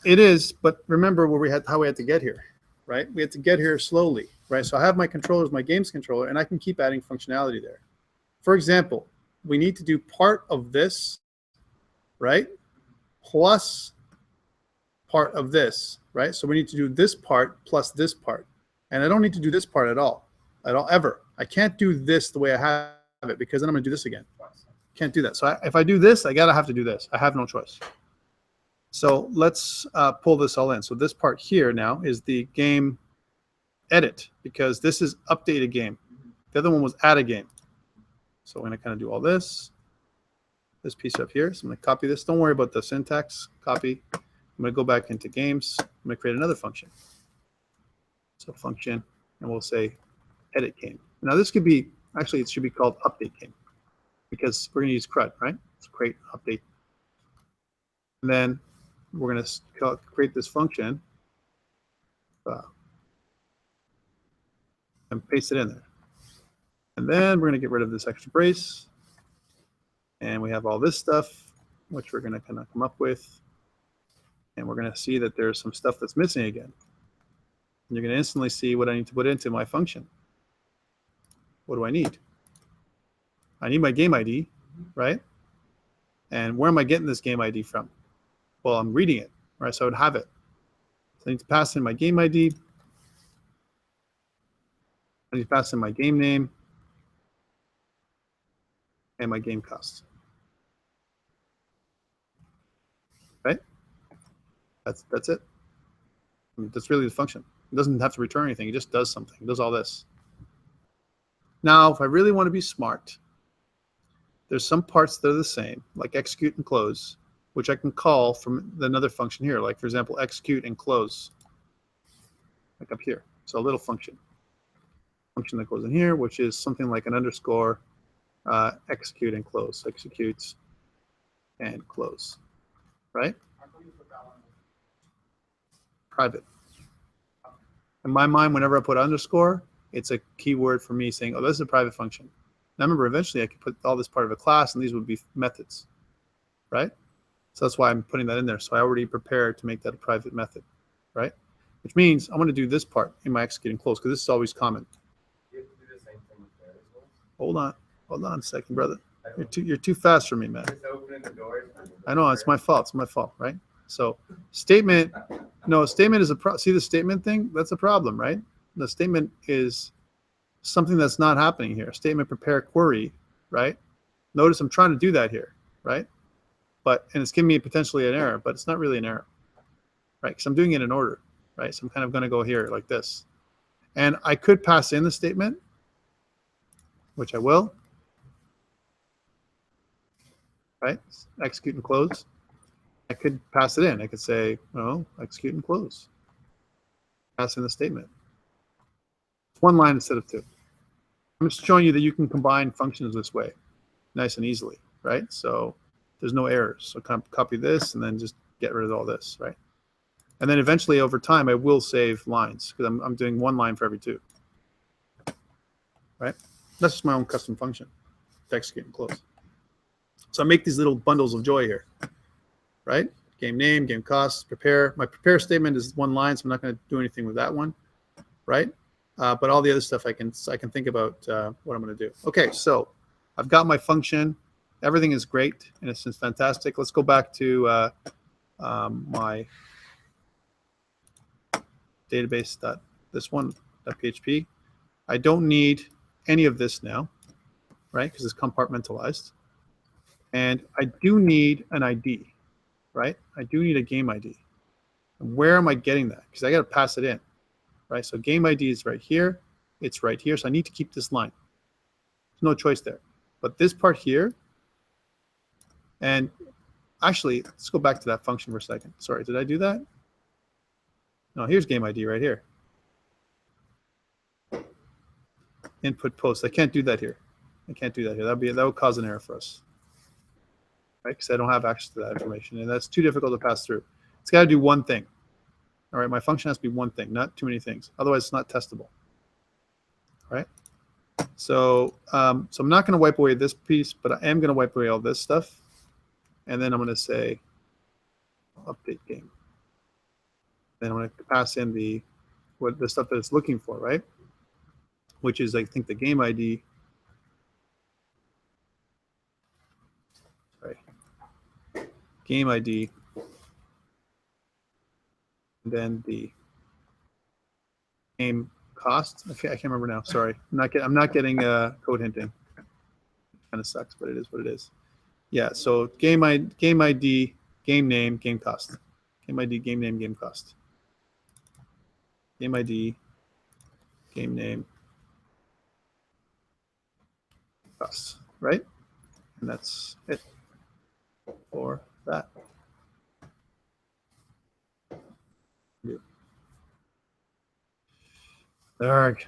It is, but remember how we had to get here, right? We had to get here slowly, right? So I have my controllers, my games controller, and I can keep adding functionality there. For example, we need to do part of this, right? Plus part of this, right? So we need to do this part plus this part. And I don't need to do this part at all, ever. I can't do this the way I have it because then I'm going to do this again. Can't do that. So if I do this, I got to have to do this. I have no choice. So let's pull this all in. So this part here now is the game edit because this is update a game. The other one was add a game. So I'm going to kind of do all this piece up here. So I'm going to copy this. Don't worry about the syntax. Copy. I'm going to go back into games. I'm going to create another function. So function, and we'll say edit game. Now this could be, actually it should be called update game because we're going to use CRUD, right? Let's create update. And then we're going to create this function and paste it in there. And then we're going to get rid of this extra brace. And we have all this stuff, which we're going to kind of come up with. And we're going to see that there's some stuff that's missing again. And you're going to instantly see what I need to put into my function. What do I need? I need my game ID, right? And where am I getting this game ID from? Well, I'm reading it, right? So I would have it. So I need to pass in my game ID. I need to pass in my game name and my game cost. Right? That's it. I mean, that's really the function. It doesn't have to return anything. It just does something. It does all this. Now, if I really want to be smart, there's some parts that are the same, like execute and close, which I can call from another function here, like, for example, execute and close, like up here. So a little function that goes in here, which is something like an underscore execute and close, executes and close, right? Private. In my mind, whenever I put underscore, it's a keyword for me saying, oh, this is a private function. Now remember, eventually I could put all this part of a class, and these would be methods, right? So that's why I'm putting that in there. So I already prepared to make that a private method, right? Which means I want to do this part in my execute and close, because this is always common. You have to do the same thing with variables. Hold on a second, brother. You're too fast for me, man. Just opening the doors. I know, it's my fault. It's my fault, right? So statement, no, statement is see the statement thing? That's a problem, right? The statement is something that's not happening here. Statement prepare query, right? Notice I'm trying to do that here, right? And it's giving me potentially an error, but it's not really an error, right? Because I'm doing it in order, right? So I'm kind of going to go here like this. And I could pass in the statement, which I will, right? Execute and close. I could pass it in. I could say, well, execute and close. Pass in the statement. It's one line instead of two. I'm just showing you that you can combine functions this way, nice and easily, right? So there's no errors. So copy this and then just get rid of all this, right? And then eventually over time, I will save lines because I'm doing one line for every two, right? That's just my own custom function to execute and close. So I make these little bundles of joy here, right? Game name, game cost, prepare. My prepare statement is one line, so I'm not going to do anything with that one, right? But all the other stuff I can think about what I'm going to do. Okay, so I've got my function. Everything is great and it's fantastic. Let's go back to my database .php. I don't need any of this now, right? Because it's compartmentalized. And I do need an ID, right? I do need a game ID. And where am I getting that? Because I got to pass it in, right? So game ID is right here. It's right here. So I need to keep this line. There's no choice there. But this part here, and actually, let's go back to that function for a second. Sorry, did I do that? No, here's game ID right here. Input post. I can't do that here. I can't do that here. That would cause an error for us, right? Because I don't have access to that information, and that's too difficult to pass through. It's got to do one thing. All right, my function has to be one thing, not too many things. Otherwise, it's not testable. All right. So, I'm not going to wipe away this piece, but I am going to wipe away all this stuff, and then I'm going to say update game. Then I'm going to pass in the stuff that it's looking for, right? Which is, I think, the game ID. Sorry. Game ID. And then the game cost. Okay, I can't remember now. Sorry, I'm not getting code hinting. Kind of sucks, but it is what it is. Yeah. So game ID, game name, game cost. Game ID, game name, game cost. Game ID, game name, cost. Right, and that's it for that. Arg.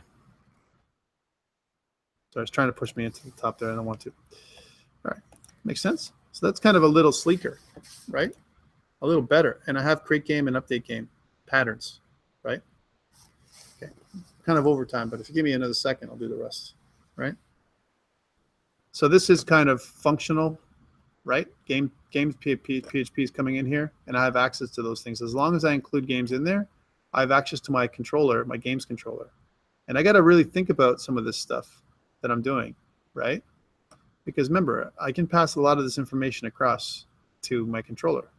So I was trying to push me into the top there. I don't want to. All right. Makes sense? So that's kind of a little sleeker, right? A little better. And I have create game and update game patterns, right? Okay. Kind of overtime, but if you give me another second, I'll do the rest, right? So this is kind of functional, right? Games PHP is coming in here, and I have access to those things. As long as I include games in there, I have access to my controller, my games controller. And I got to really think about some of this stuff that I'm doing, right? Because remember, I can pass a lot of this information across to my controller.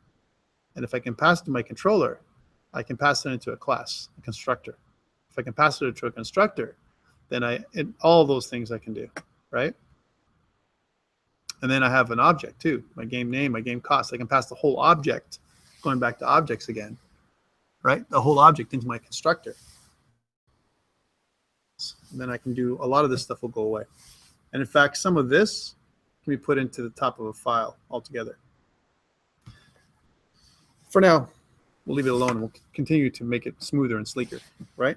And if I can pass it to my controller, I can pass it into a class, a constructor. If I can pass it into a constructor, then all those things I can do, right? And then I have an object too, my game name, my game cost. I can pass the whole object, going back to objects again, right? The whole object into my constructor. And then I can do, a lot of this stuff will go away. And in fact, some of this can be put into the top of a file altogether. For now, we'll leave it alone and we'll continue to make it smoother and sleeker, right?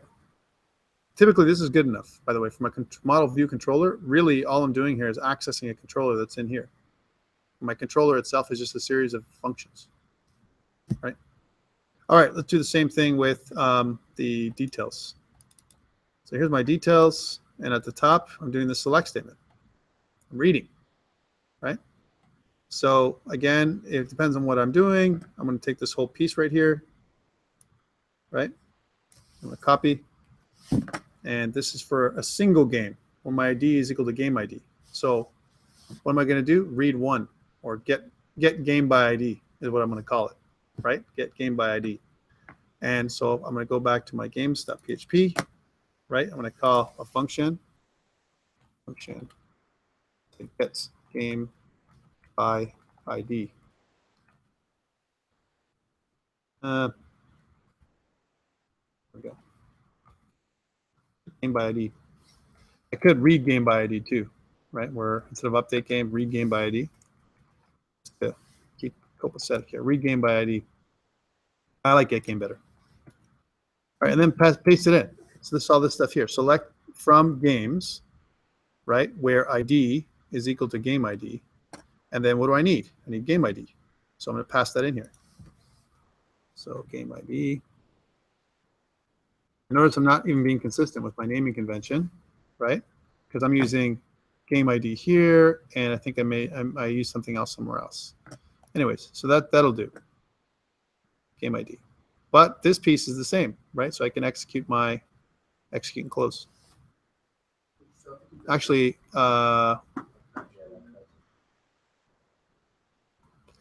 Typically, this is good enough, by the way, for my model view controller. Really, all I'm doing here is accessing a controller that's in here. My controller itself is just a series of functions, right? All right, let's do the same thing with the details. So here's my details, and at the top, I'm doing the select statement. I'm reading, right? So again, it depends on what I'm doing. I'm going to take this whole piece right here, right? I'm going to copy. And this is for a single game where my ID is equal to game ID. So what am I going to do? Read one, or get game by ID is what I'm going to call it, right? Get game by ID. And so I'm going to go back to my games.php, right? I'm going to call a function that gets game by ID. There we go. Game by ID. I could read game by ID too, right? Where instead of update game, read game by ID. Just to keep copacetic here. Read game by ID. I like get game better. All right, and then paste it in. So this all this stuff here. Select from games, right? Where ID is equal to game ID. And then what do I need? I need game ID. So I'm going to pass that in here. So game ID. Notice I'm not even being consistent with my naming convention, right? Because I'm using game ID here, and I think I use something else somewhere else. Anyways, so that'll do. Game ID. But this piece is the same, right? So I can execute and close. Actually,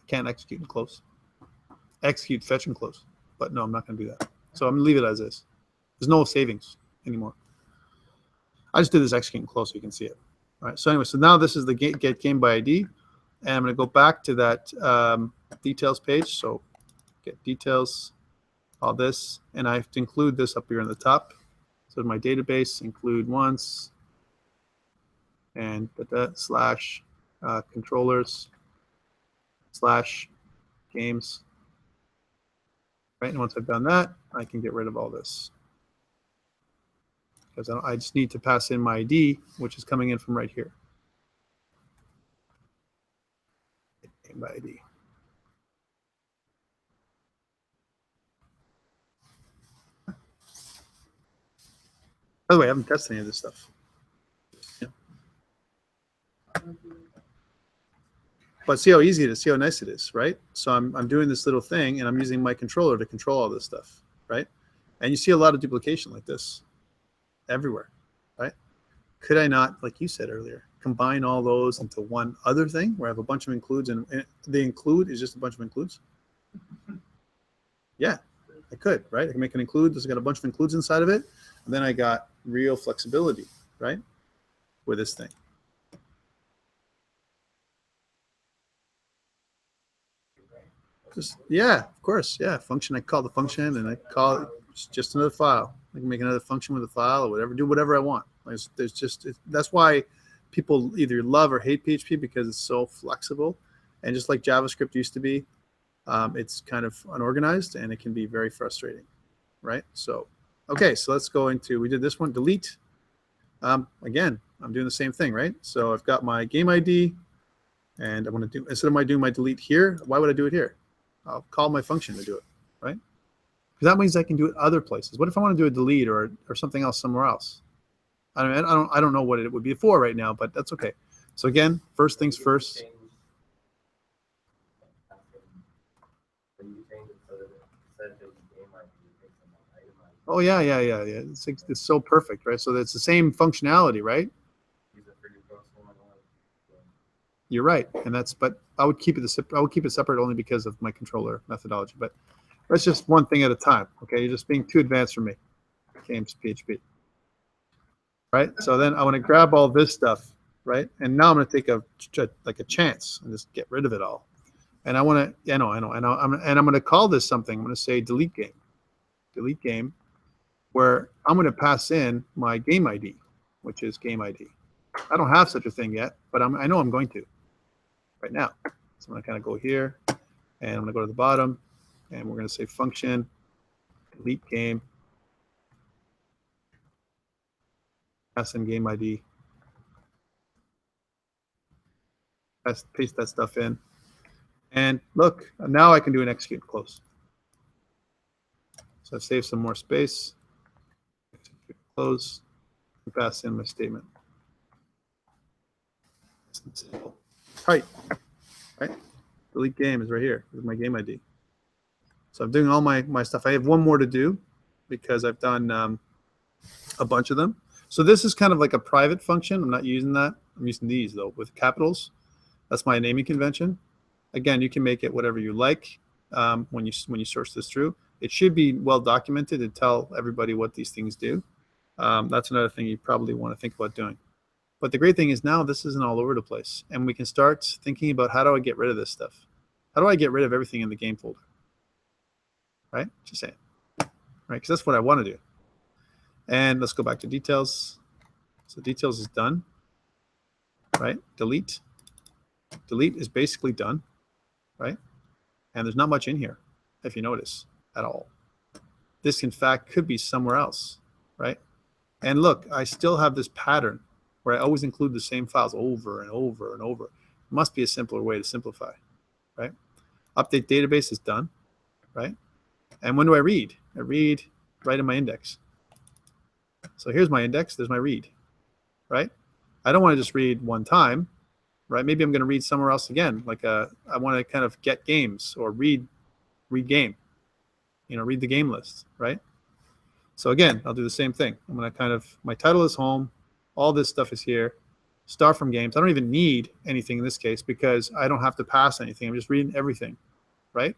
can't execute and close. Execute, fetch, and close. But no, I'm not going to do that. So I'm going to leave it as is. There's no savings anymore. I just did this execute and close so you can see it. All right. So anyway, so now this is the get game by ID, and I'm going to go back to that details page. So get details, all this, and I have to include this up here in the top. So my database include once, and slash controllers slash games. Right, and once I've done that, I can get rid of all this. Because I just need to pass in my ID, which is coming in from right here. Game by ID. By the way, I haven't tested any of this stuff. Yeah. But see how easy it is, see how nice it is, right? So I'm doing this little thing, and I'm using my controller to control all this stuff, right? And you see a lot of duplication like this everywhere, right? Could I not, like you said earlier, combine all those into one other thing where I have a bunch of includes, and the include is just a bunch of includes? Yeah, I could, right? I can make an include. There's got a bunch of includes inside of it, and then I got real flexibility, right, with this thing. Just, yeah, of course, yeah. Function, I call the function, and I call it just another file. I can make another function with a file or whatever, do whatever I want. There's just, that's why people either love or hate PHP, because it's so flexible. And just like JavaScript used to be, it's kind of unorganized, and it can be very frustrating, right? So, okay, so let's go into, we did this one, delete. Again, I'm doing the same thing, right? So I've got my game ID, and I want to do, instead of doing my delete here, why would I do it here? I'll call my function to do it, right? Because that means I can do it other places. What if I want to do a delete or something else somewhere else? I don't know what it would be for right now, but that's okay. So again, first things first. When you change it so that instead of game ID, it takes them on item ID. Oh yeah. It's so perfect, right? So it's the same functionality, right? Use it for your gross one on one. You're right, and but I would keep it separate only because of my controller methodology. But that's just one thing at a time. Okay, you're just being too advanced for me. Games PHP. Right. So then I want to grab all this stuff, right? And now I'm going to take a chance and just get rid of it all. And I want to, I know, and I'm going to call this something. I'm going to say delete game, where I'm going to pass in my game ID, which is game ID. I don't have such a thing yet, but I know I'm going to right now. So I'm going to kind of go here, and I'm going to go to the bottom, and we're going to say function delete game, pass in game ID, paste that stuff in, and look, now I can do an execute close. So I've saved some more space. Execute close, and pass in my statement. Right. Delete game is right here with my game ID. So I'm doing all my stuff. I have one more to do because I've done a bunch of them. So this is kind of like a private function. I'm not using that. I'm using these though with capitals. That's my naming convention. Again, you can make it whatever you like when you source this through. It should be well documented to tell everybody what these things do. That's another thing you probably want to think about doing. But the great thing is now this isn't all over the place, and we can start thinking about how do I get rid of this stuff? How do I get rid of everything in the game folder? Right? Just saying. Right? Because that's what I want to do. And let's go back to details. So details is done. Right? Delete. Delete is basically done. Right? And there's not much in here, if you notice, at all. This, in fact, could be somewhere else. Right? And look, I still have this pattern where I always include the same files over and over and over. It must be a simpler way to simplify, right? Update database is done, right? And when do I read? I read right in my index. So here's my index. There's my read, right? I don't want to just read one time, right? Maybe I'm going to read somewhere else again. Like I want to kind of get games or read game, read the game list, right? So again, I'll do the same thing. I'm going to my title is home. All this stuff is here. Start from games. I don't even need anything in this case because I don't have to pass anything. I'm just reading everything, right?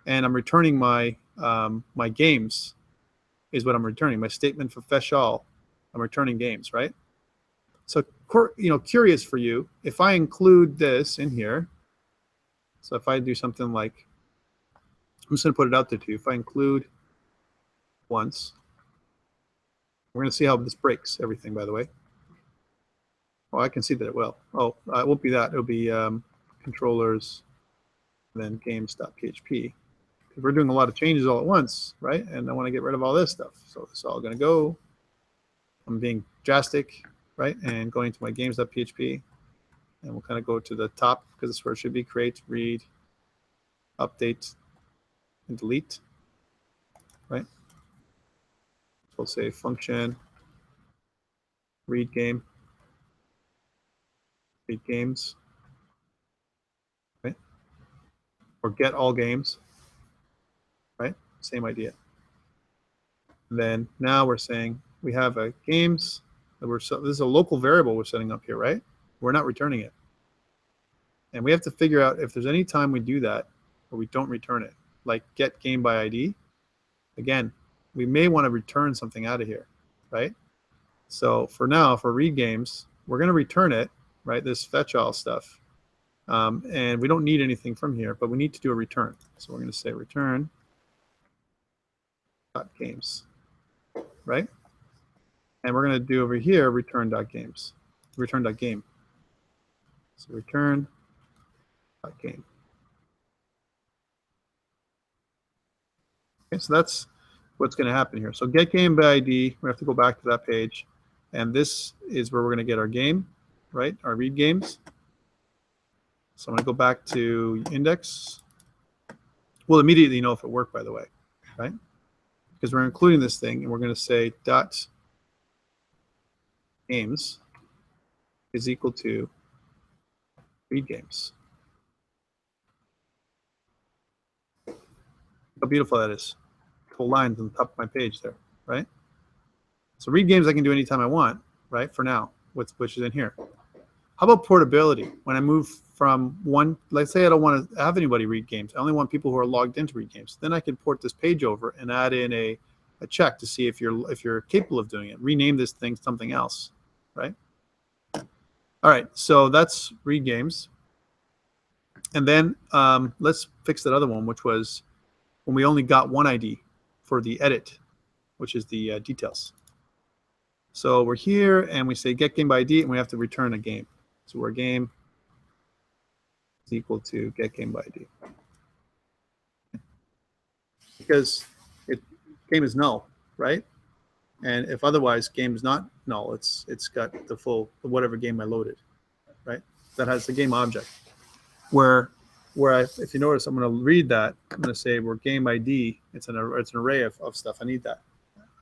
And I'm returning my my games is what I'm returning. My statement for fetch all, I'm returning games, right? So, curious for you, if I include this in here, so if I do something like, I'm just going to put it out there to you. If I include once, we're going to see how this breaks everything, by the way. Oh, I can see that it will. Oh, it won't be that. It'll be controllers, and then games.php. Because we're doing a lot of changes all at once, right? And I want to get rid of all this stuff. So it's all going to go. I'm being drastic, right? And going to my games.php. And we'll kind of go to the top because it's where it should be. Create, read, update, and delete, right? So we'll say function, read game. Read games, right? Or get all games, right? Same idea. And then now we're saying we have a games that this is a local variable we're setting up here, right? We're not returning it. And we have to figure out if there's any time we do that where we don't return it, like get game by ID. Again, we may want to return something out of here, right? So for now, for read games, we're going to return it, right? This fetch all stuff. And we don't need anything from here, but we need to do a return. So we're going to say return .games, right? And we're going to do over here return .games, return.game. So return .game. Okay, so that's what's going to happen here. So get game by ID, we have to go back to that page. And this is where we're going to get our game, right? Our read games. So I'm going to go back to index. We'll immediately know if it worked, by the way, right? Because we're including this thing, and we're going to say dot games is equal to Read games. How beautiful that is. Full lines on the top of my page there, right? So read games I can do anytime I want, right? For now, which is in here. How about portability? When I move from one, let's say I don't want to have anybody read games. I only want people who are logged in to read games. Then I can port this page over and add in a check to see if you're capable of doing it. Rename this thing something else, right? All right, so that's read games. And then let's fix that other one, which was when we only got one ID for the edit, which is the details. So we're here and we say get game by ID and we have to return a game. So we're game is equal to get game by ID. Because game is null, right? And if otherwise game is not null, it's got the full whatever game I loaded, right? That has the game object. Where if you notice, I'm going to read that. I'm going to say we're game ID. It's an array of stuff. I need that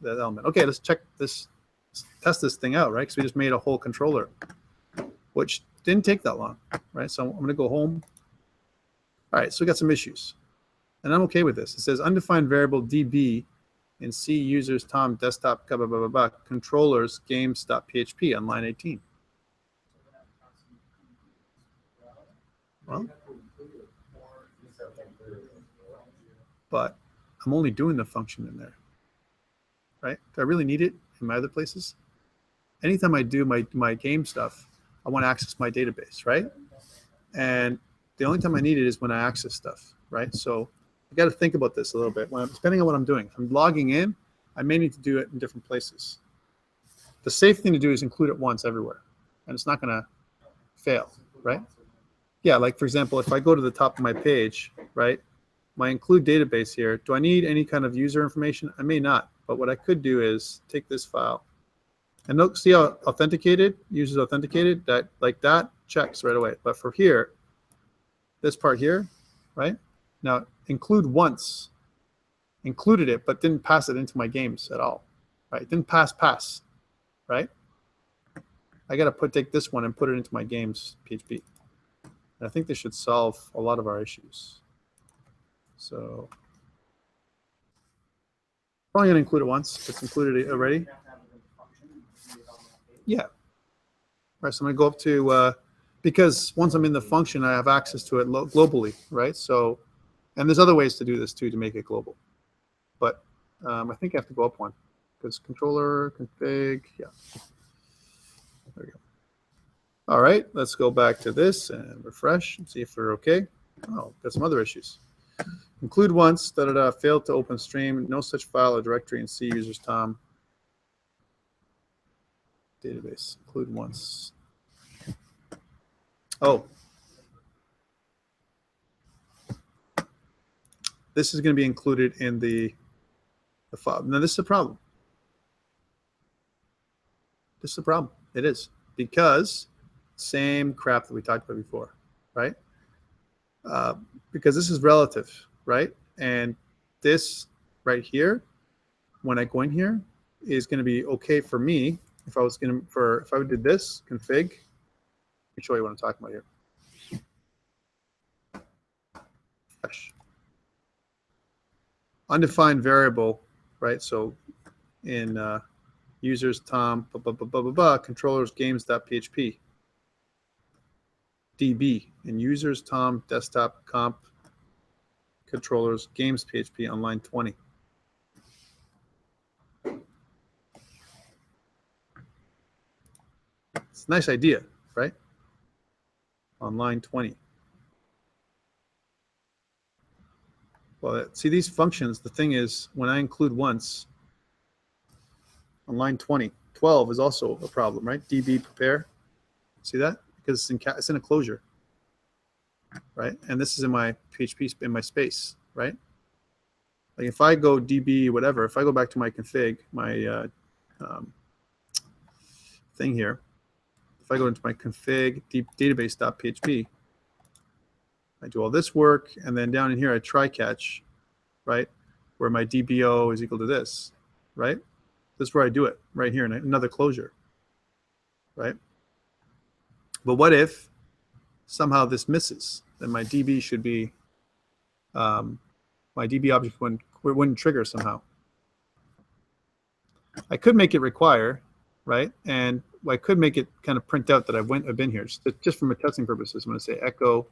element. Okay, let's check this, test this thing out, right? Because we just made a whole controller, which didn't take that long, right? So I'm going to go home. All right, so we got some issues, and I'm okay with this. It says undefined variable DB in C users Tom desktop blah, blah, blah, blah, controllers games.php on line 18. Well, but I'm only doing the function in there, right? Do I really need it in my other places? Anytime I do my game stuff, I want to access my database, right? And the only time I need it is when I access stuff, right? So I got to think about this a little bit. Depending on what I'm doing, if I'm logging in, I may need to do it in different places. The safe thing to do is include it once everywhere, and it's not going to fail, right? Yeah, like for example, if I go to the top of my page, right, my include database here, do I need any kind of user information? I may not, but what I could do is take this file and look, see how authenticated, users authenticated, that like that checks right away. But for here, this part here, right, now include once, included it, but didn't pass it into my games at all, right? Didn't pass, right? I got to take this one and put it into my games PHP. And I think this should solve a lot of our issues. So probably gonna include it once. It's included already. Yeah. All right. So I'm gonna go up to because once I'm in the function, I have access to it globally, right? So, and there's other ways to do this too to make it global. But I think I have to go up one because controller config. Yeah. There we go. All right. Let's go back to this and refresh and see if we're okay. Oh, got some other issues. Include once, failed to open stream, no such file or directory in C users Tom. Database, include once. Oh. This is going to be included in the file. Now this is a problem. This is a problem. It is. Because same crap that we talked about before, right? Because this is relative, right? And this right here, when I go in here, is going to be okay for me if I was going to, if I did this config. Let me show you what I'm talking about here. Fresh. Undefined variable, right? So in users Tom controllers games.php. DB in users Tom desktop comp controllers games PHP on line 20. It's a nice idea, right? On line 20. Well, see these functions, the thing is when I include once on line 20, 12 is also a problem, right? DB prepare. See that? Because it's in a closure, right? And this is in my PHP, in my space, right? Like if I go DB, whatever, if I go back to my config, my thing here, if I go into my config database.php, I do all this work, and then down in here I try catch, right? Where my DBO is equal to this, right? This is where I do it, right here in another closure, right? But what if somehow this misses, then my DB should be, my DB object wouldn't trigger somehow. I could make it require, right? And I could make it kind of print out that I've been here. Just from a testing purposes, I'm going to say echo,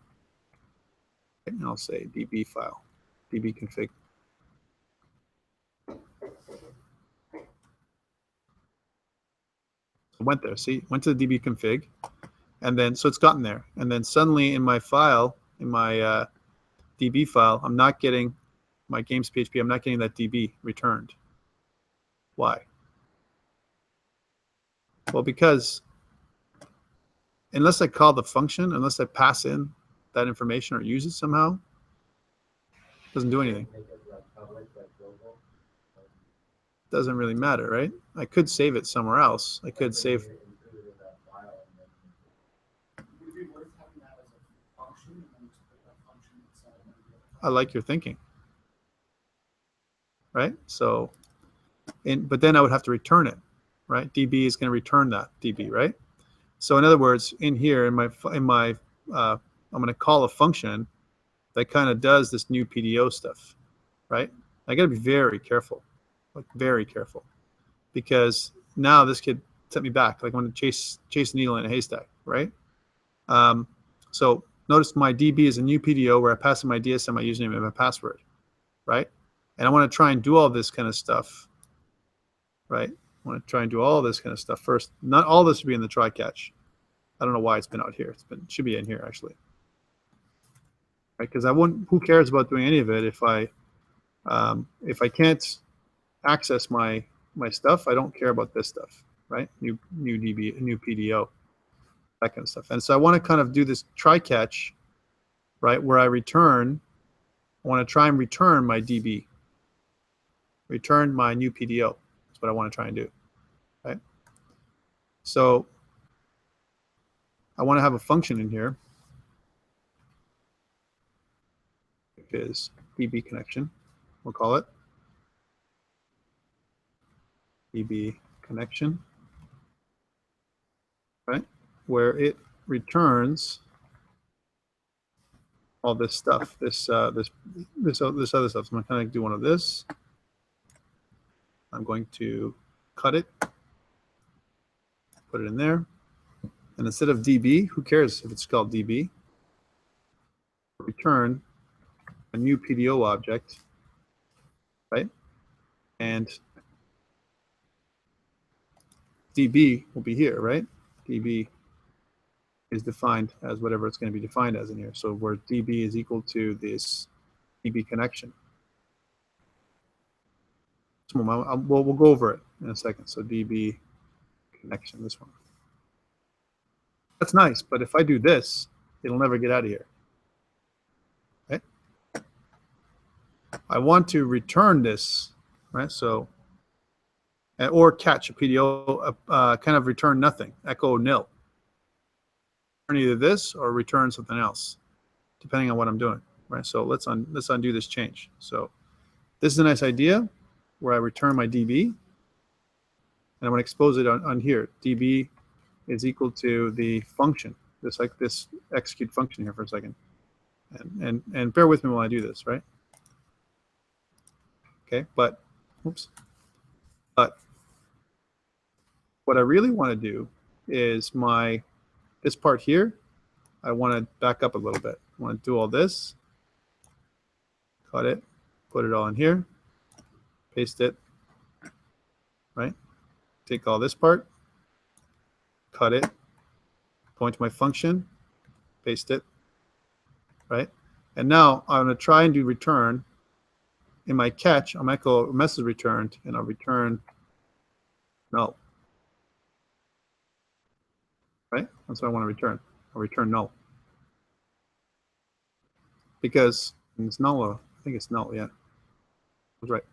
and I'll say DB file, DB config. I went there, see, went to the DB config, and then, so it's gotten there. And then suddenly in my file, in my DB file, I'm not getting my games PHP, I'm not getting that DB returned. Why? Well, because unless I call the function, unless I pass in that information or use it somehow, it doesn't do anything. Doesn't really matter, right? I could save it somewhere else. I could save. Would it be worth having that as a function and then just put that function inside? I like your thinking, right? So, but then I would have to return it, right? DB is going to return that DB, right? So in other words, in here, I'm going to call a function that kind of does this new PDO stuff, right? I got to be very careful, like very careful, because now this could set me back. Like I want to chase a needle in a haystack, right? So notice my DB is a new PDO where I pass in my DSM, my username, and my password, right? And I want to try and do all this kind of stuff, right? I want to try and do all this kind of stuff first. Not all this should be in the try catch. I don't know why it's been out here. It should be in here actually, right? Because I wouldn't. Who cares about doing any of it if I can't access my stuff? I don't care about this stuff, right? New DB, new PDO, that kind of stuff. And so I want to kind of do this try catch, right? Where I want to try and return my DB, return my new PDO. That's what I want to try and do, right? So I want to have a function in here, which is DB connection, we'll call it. DB connection, right? Where it returns all this stuff, this other stuff. So I'm going to kind of do one of this. I'm going to cut it, put it in there. And instead of DB, who cares if it's called DB? Return a new PDO object, right? And DB will be here, right? DB is defined as whatever it's going to be defined as in here. So where DB is equal to this DB connection. So we'll go over it in a second. So DB connection, this one. That's nice, but if I do this, it'll never get out of here. Okay? I want to return this, right? So, or catch a PDO, kind of return nothing, echo nil. Return either this or return something else, depending on what I'm doing, right? So let's undo this change. So this is a nice idea where I return my DB, and I'm going to expose it on here. DB is equal to the function, this execute function here for a second, and bear with me while I do this, right? Okay, but oops, but what I really want to do is this part here, I want to back up a little bit. I want to do all this, cut it, put it all in here, paste it, right? Take all this part, cut it, point to my function, paste it, right? And now I'm going to try and do return. In my catch, I'm echo message returned, and I'll return null. Right? That's what I want to return. I'll return null. Because it's null, I think it's null, yeah. I was right.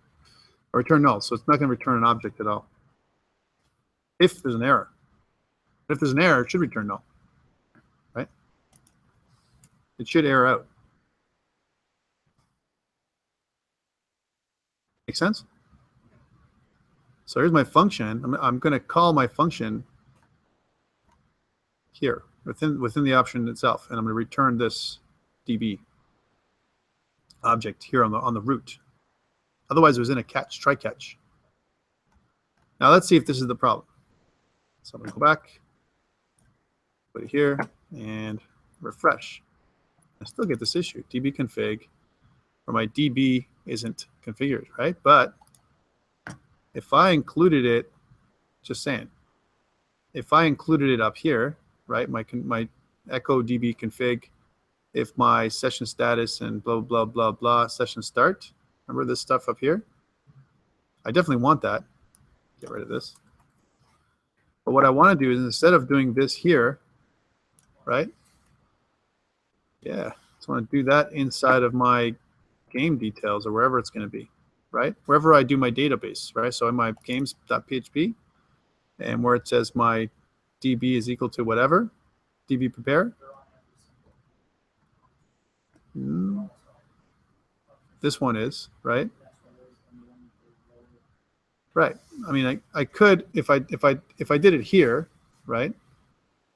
I'll return null, so it's not going to return an object at all. If there's an error. If there's an error, it should return null, right? It should error out. Make sense? So here's my function. I'm going to call my function here. within the option itself, and I'm going to return this DB object here on the root. Otherwise, it was in a catch, try catch. Now let's see if this is the problem. So I'm going to go back, put it here, and refresh. I still get this issue, db config, where my db isn't configured, right? But if I included it, just saying, if I included it up here, right, my echo db config, if my session status and blah, blah, blah, blah, session start, remember this stuff up here? I definitely want that. Get rid of this. But what I want to do is, instead of doing this here, right? Yeah, just want to do that inside of my game details or wherever it's going to be, right? Wherever I do my database, right? So in my games.php, and where it says my db is equal to whatever, db prepare. This one is, right? Right. I mean, I could, if I did it here, right?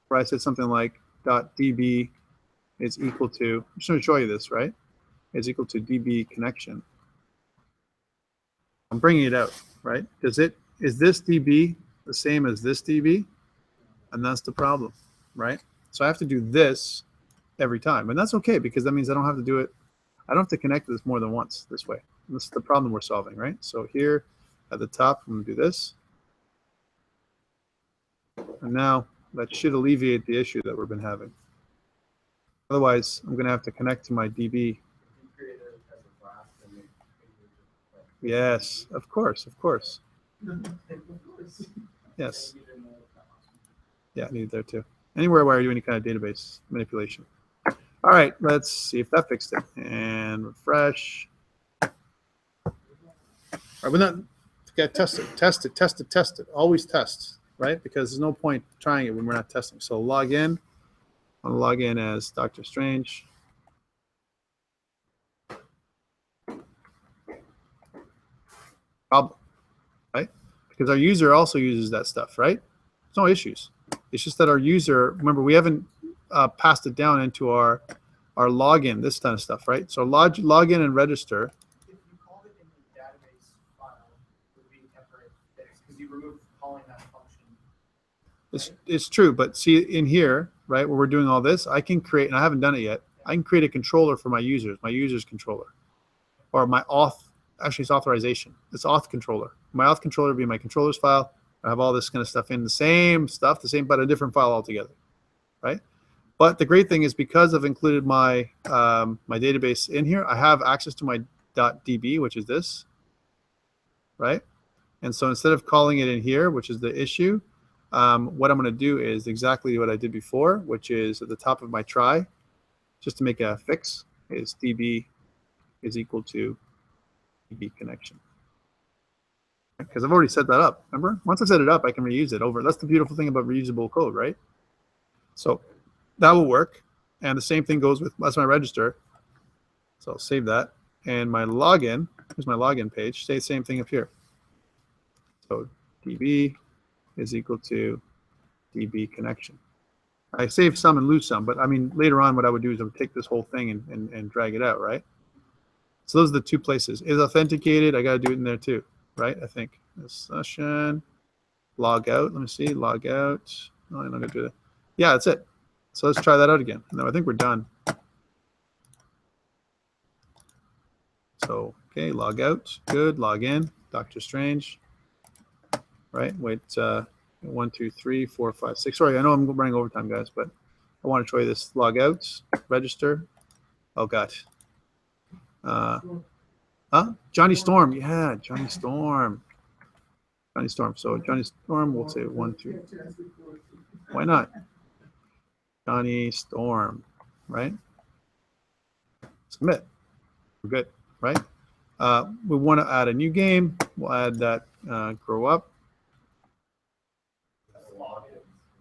Where I said something like .db is equal to, I'm just going to show you this, right? Is equal to db connection. I'm bringing it out, right? Is this db the same as this db? And that's the problem, right? So I have to do this every time, and that's okay, because that means I don't have to do it. I don't have to connect this more than once this way. And this is the problem we're solving, right? So here at the top, I'm going to do this. And now that should alleviate the issue that we've been having. Otherwise, I'm going to have to connect to my DB. Yes, of course, of course. Yes. Yeah, I need it there too. Anywhere where I do any kind of database manipulation. All right, let's see if that fixed it. And refresh. All right, we're not, okay, test it. Always test, right? Because there's no point trying it when we're not testing. So log in. I'm gonna log in as Dr. Strange. Problem, right? Because our user also uses that stuff, right? There's no issues. It's just that our user, remember, we haven't passed it down into our login, this kind of stuff, right? So log in and register. If you called it in the database file, it would be a temporary fix because you removed calling that function. It's true, but see in here, right, where we're doing all this, I can create, and I haven't done it yet, I can create a controller for my user's controller, or my auth, actually it's authorization. It's auth controller. My auth controller would be my controllers file. I have all this kind of stuff in the same stuff, but a different file altogether, right? But the great thing is, because I've included my my database in here, I have access to my .db, which is this, right? And so instead of calling it in here, which is the issue, what I'm going to do is exactly what I did before, which is at the top of my try, just to make a fix, is db is equal to db connection. Because I've already set that up, remember? Once I set it up, I can reuse it over. That's the beautiful thing about reusable code, right? So that will work. And the same thing goes with, that's my register. So I'll save that. And my login, here's my login page, say the same thing up here. So db is equal to db connection. I save some and lose some, but I mean, later on, what I would do is I would take this whole thing and drag it out, right? So those are the two places. Is authenticated, I got to do it in there too, right? I think this session, log out, let me see, log out. No, I'm not going to do that. Yeah, that's it. So let's try that out again. No, I think we're done. So, okay, log out, good, log in, Dr. Strange, right? Wait, 1, 2, 3, 4, 5, 6. Sorry, I know I'm running overtime, guys, but I want to show you this. Log out, register. Oh, God. Johnny Storm. Yeah, Johnny Storm. Johnny Storm. So Johnny Storm, we'll say 1, 2. Why not? Johnny Storm, right? Submit. We're good, right? We want to add a new game. We'll add that grow up.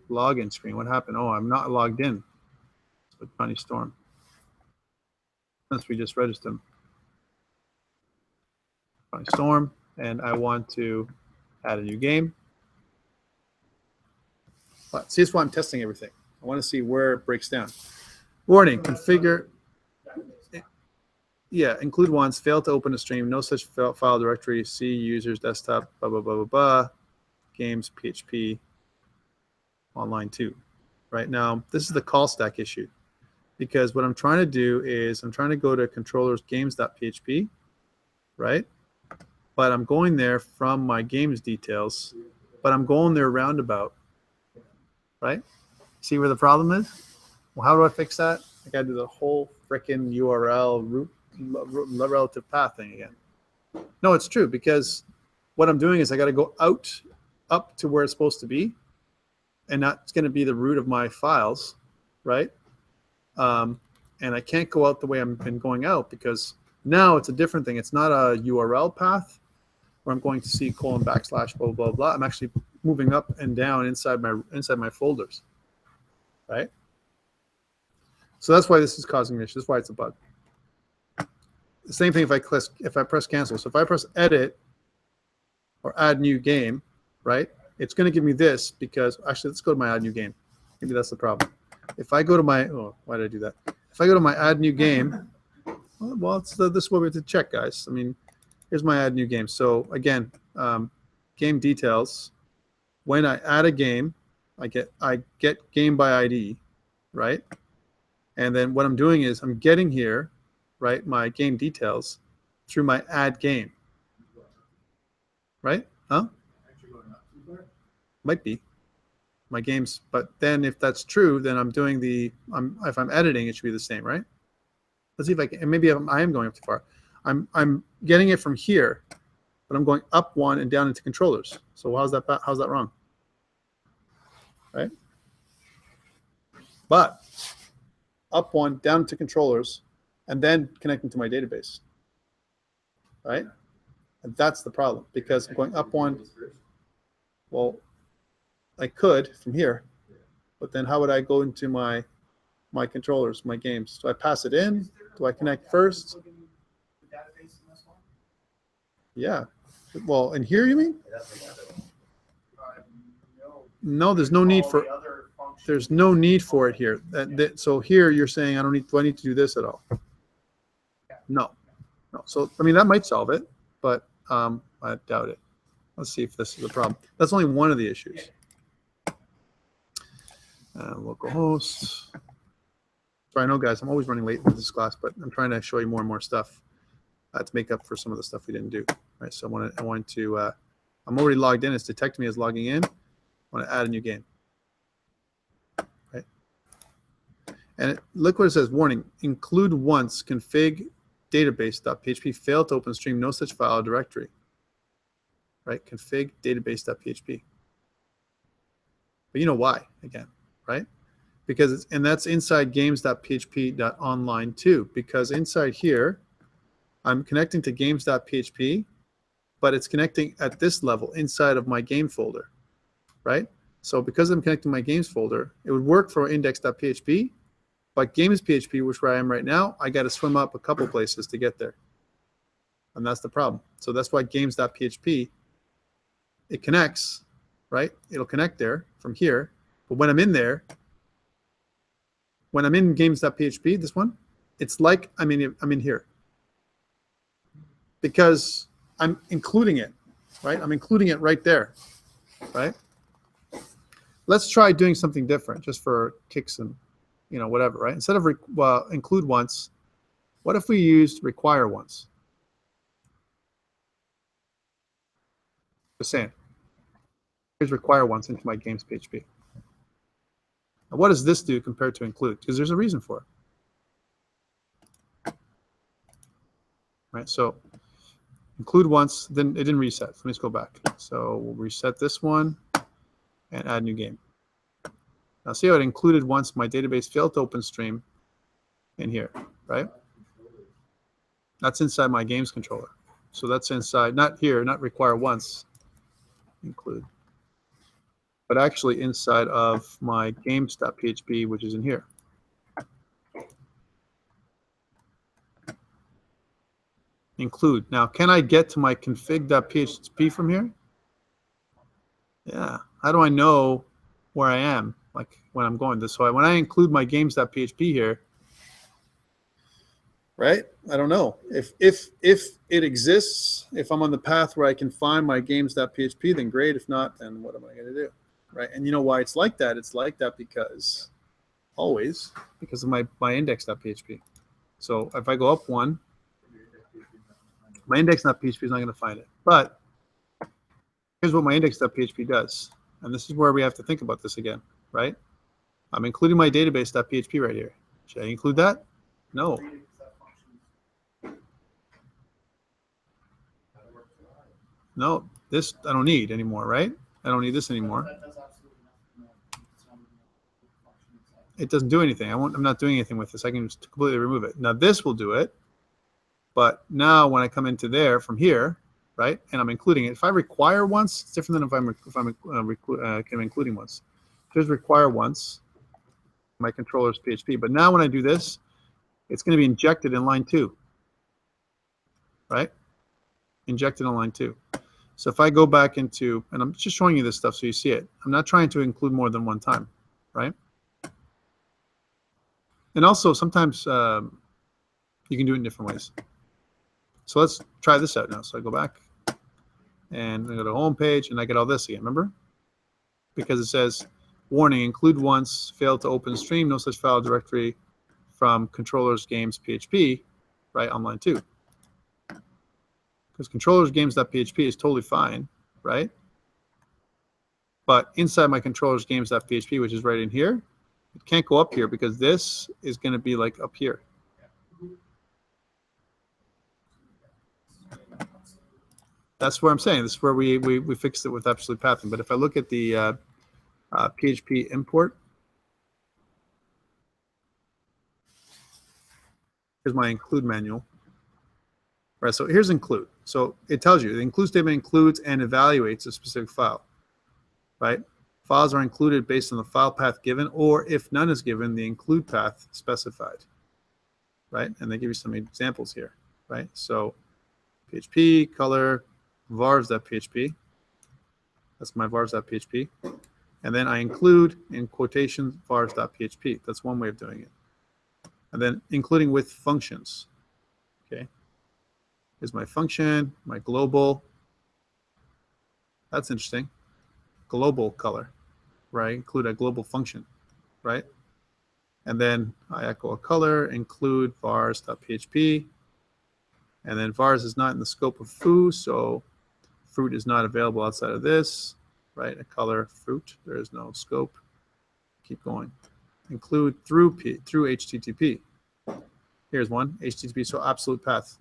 Login screen. What happened? Oh, I'm not logged in. So Johnny Storm. Since we just registered him. Johnny Storm. And I want to add a new game. But see, that's why I'm testing everything. I want to see where it breaks down. Warning, configure. Database. Yeah, include once, fail to open a stream, no such file directory, see users, desktop, blah, blah, blah, blah, blah, games, PHP, online 2. Right now, this is the call stack issue, because what I'm trying to do is I'm trying to go to controllers games.php, right? But I'm going there from my games details, but I'm going there roundabout, right? See where the problem is? Well, how do I fix that? I got to do the whole frickin' URL root relative path thing again. No, it's true, because what I'm doing is I got to go out up to where it's supposed to be, and that's going to be the root of my files, right? And I can't go out the way I've been going out, because now it's a different thing. It's not a URL path where I'm going to see : / blah blah blah. I'm actually moving up and down inside my folders, right? So that's why this is causing an issue. That's why it's a bug. The same thing if I press cancel. So if I press edit or add new game, right? It's going to give me this, because actually let's go to my add new game. Maybe that's the problem. If I go to my, oh, why did I do that? If I go to my add new game, well, this is what we have to check, guys. I mean, here's my add new game. So again, game details. When I add a game, I get game by ID, right? And then what I'm doing is I'm getting here, right, my game details through my add game, right? Huh? Might be my games, but then if that's true, then I'm doing if I'm editing, it should be the same, right? Let's see if I can. And maybe I am going up too far. I'm getting it from here, but I'm going up one and down into controllers. So how's that wrong? Right? But up one, down to controllers, and then connecting to my database. Right? And that's the problem, because I'm going up one. Well, I could from here, but then how would I go into my controllers, my games? Do I pass it in? Do I connect first? Yeah. Well, in here, you mean? No, there's no need for. There's no need for it here. So here you're saying do I need to do this at all? No. So I mean that might solve it, but I doubt it. Let's see if this is a problem. That's only one of the issues. Localhost. Sorry, I know, guys, I'm always running late with this class, but I'm trying to show you more and more stuff to make up for some of the stuff we didn't do. Right. So I'm already logged in. It's detecting me as logging in. I want to add a new game. Right. And look what it says. Warning: include once config database.php failed to open stream, no such file or directory. Right? Config database.php. But you know why, again, right? Because that's inside games.php.online too, because inside here, I'm connecting to games.php, but it's connecting at this level inside of my game folder, right? So because I'm connecting my games folder, it would work for index.php, but games.php, which where I am right now, I got to swim up a couple places to get there. And that's the problem. So that's why games.php, it connects, right? It'll connect there from here. But when I'm in there, when I'm in games.php, this one, it's like I'm in here. Because I'm including it, right? I'm including it right there, right? Let's try doing something different just for kicks and, whatever, right? Instead of include once, what if we used require once? Just saying. Here's require once into my games PHP. Now, what does this do compared to include? Because there's a reason for it. Right, so include once, then it didn't reset. Let me just go back. So we'll reset this one and add new game. Now see how it included once my database failed to open stream in here, right? That's inside my games controller. So that's inside, not here, not require once, include, but actually inside of my games.php, which is in here. Include. Now, can I get to my config.php from here? Yeah. How do I know where I am like when I'm going this. So when I include my games.php here, right? I don't know if it exists. If I'm on the path where I can find my games.php, then great. If not, then what am I going to do, right? And you know why it's like that? It's like that because always because of my index.php. So if I go up one, my index.php is not going to find it. But here's what my index.php does. And this is where we have to think about this again, right? I'm including my database.php right here. Should I include that? No. No, this I don't need anymore, right? I don't need this anymore. It doesn't do anything. I'm not doing anything with this. I can just completely remove it. Now this will do it. But now when I come into there from here, right, and I'm including it, if I require once, it's different than if I'm including once. Just require once, my controller's PHP. But now when I do this, it's going to be injected in line 2, right? Injected in line 2. So if I go back into, and I'm just showing you this stuff so you see it. I'm not trying to include more than one time, right? And also sometimes you can do it in different ways. So let's try this out now. So I go back and I go to home page and I get all this again, remember? Because it says, warning, include once, failed to open stream, no such file directory from controllers games PHP, right, on line 2. Because controllers games.php is totally fine, right? But inside my controllers games.php, which is right in here, it can't go up here because this is going to be like up here. That's where I'm saying. This is where we fixed it with absolute pathing. But if I look at the PHP import, here's my include manual. Right, so here's include. So it tells you the include statement includes and evaluates a specific file. Right? Files are included based on the file path given, or if none is given, the include path specified. Right? And they give you some examples here. Right? So PHP, color, vars.php. That's my vars.php. And then I include in quotations vars.php. That's one way of doing it. And then including with functions. Okay. Here's my function, my global. That's interesting. Global color, right? Include a global function, right? And then I echo a color, include vars.php. And then vars is not in the scope of foo, so fruit is not available outside of this, right? A color fruit, there is no scope. Keep going. Include through HTTP. Here's one, HTTP, so absolute path.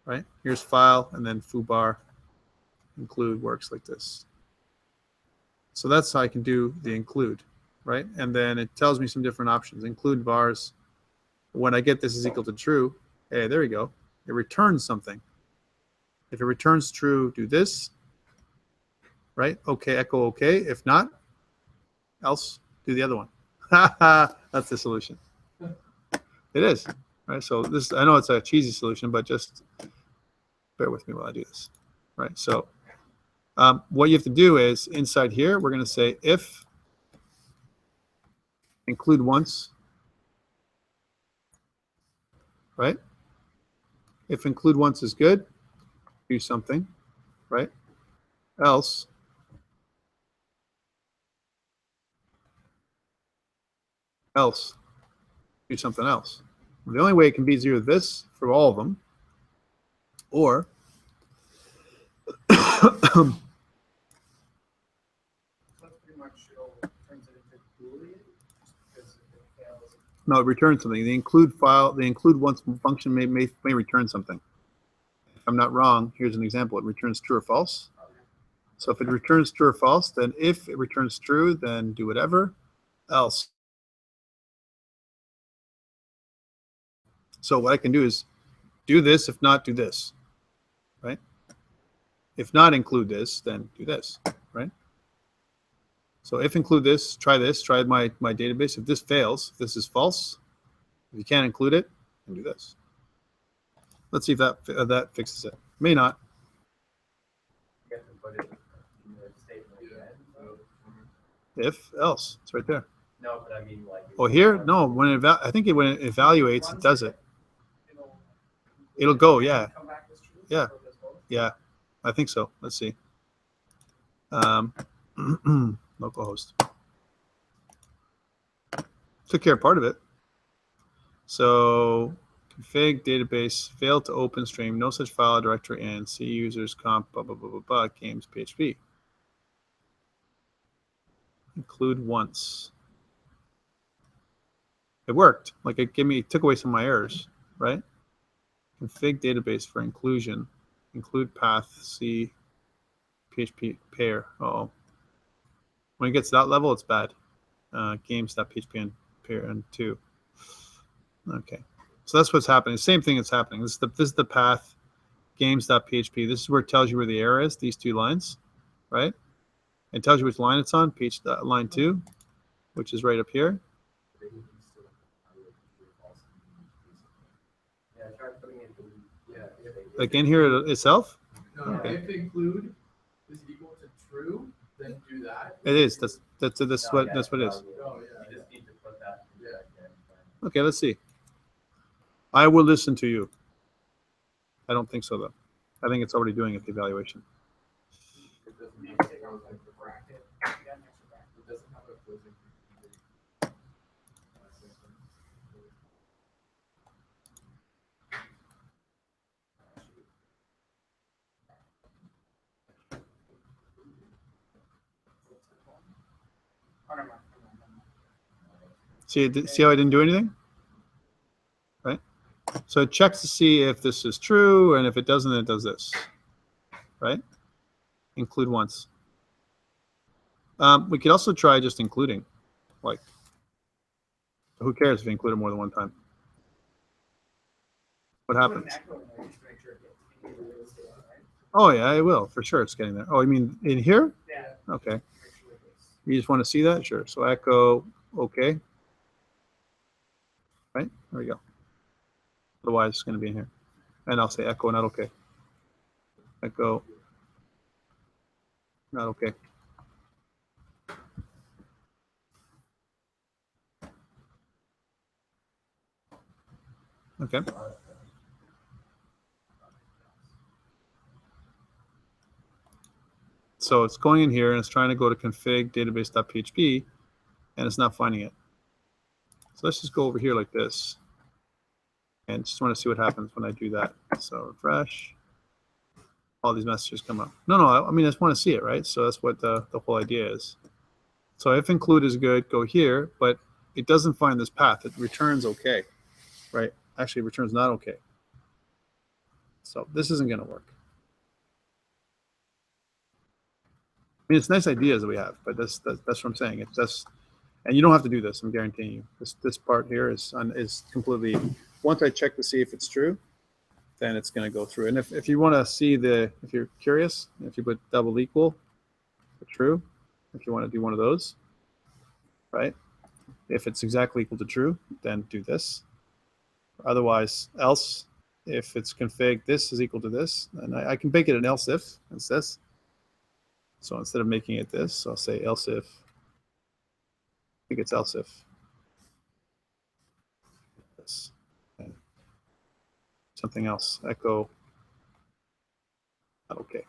Right? Here's file, and then foobar. Include works like this. So that's how I can do the include, right? And then it tells me some different options. Include vars. When I get this is equal to true, hey, there we go. It returns something. If it returns true, do this, right? Okay, echo okay. If not, else, do the other one. That's the solution. It is, right? So this, I know it's a cheesy solution, but just bear with me while I do this, right? So what you have to do is inside here, we're going to say if include once, right? If include once is good, do something, right? Else, do something else. The only way it can be is either this for all of them, or no, it returns something. The include file, the include once function may return something. If I'm not wrong, here's an example. It returns true or false. So if it returns true or false, then if it returns true, then do whatever. Else. So what I can do is do this. If not, do this. Right? If not include this, then do this. Right? So if include this, try my database. If this fails, if this is false, if you can't include it, then do this. Let's see if that fixes it. May not. You have to put it in the statement again. So, if, else. It's right there. No, but I mean like. Oh, here? No, when it I think when it evaluates, it does it. It'll go, yeah. Come back as true? Yeah. Or does both? Yeah, I think so. Let's see. Localhost. Took care of part of it. So config database failed to open stream, no such file directory and C users comp blah blah blah blah blah games PHP. Include once. It worked. Like it took away some of my errors, right? Config database for inclusion. Include path C PHP pair. Oh, when it gets to that level, it's bad. Games.php and pair and 2. Okay, so that's what's happening. Same thing that's happening. This is the path. Games.php. This is where it tells you where the error is. These two lines, right? It tells you which line it's on. Line 2, which is right up here. Yeah, try putting it in. Yeah. Like in here itself. No, Okay. if include is equal to true, then do that. It is. That's what it is. Oh, yeah. You just need to put that. Yeah. Okay, let's see. I will listen to you. I don't think so though. I think it's already doing it, the evaluation. It doesn't Maybe have take out like the bracket. Yeah, next to bracket. it doesn't have a closing. Oh, never mind. See how I didn't do anything? Right? So it checks to see if this is true, and if it doesn't, it does this. Right? Include once. We could also try just including. Like, who cares if you include it more than one time? What happens? Put an echo in there just to make sure it gets into the real estate, right? Oh yeah, it will for sure. It's getting there. Oh, you mean in here? Yeah. Okay. Make sure it gets. You just want to see that? Sure. So echo okay. Right? There we go. Otherwise, it's going to be in here. And I'll say echo not okay. Echo not okay. Okay. So it's going in here and it's trying to go to config database.php and it's not finding it. So let's just go over here like this and just want to see what happens when I do that. So refresh. All these messages come up. No, I mean, I just want to see it, right? So that's what the whole idea is. So if include is good, go here, but it doesn't find this path. It returns okay, right? Actually, it returns not okay. So this isn't going to work. I mean, it's nice ideas that we have, but that's what I'm saying. It's just, and you don't have to do this. I'm guaranteeing you. This part here is completely. Once I check to see if it's true, then it's going to go through. And if you want to see if you're curious, if you put double equal for true, if you want to do one of those, right? If it's exactly equal to true, then do this. Otherwise, else, if it's config this is equal to this, and I can make it an else if it's this. So instead of making it this, I'll say else if. I think it's else if. This. Okay. Something else. Echo. Not okay.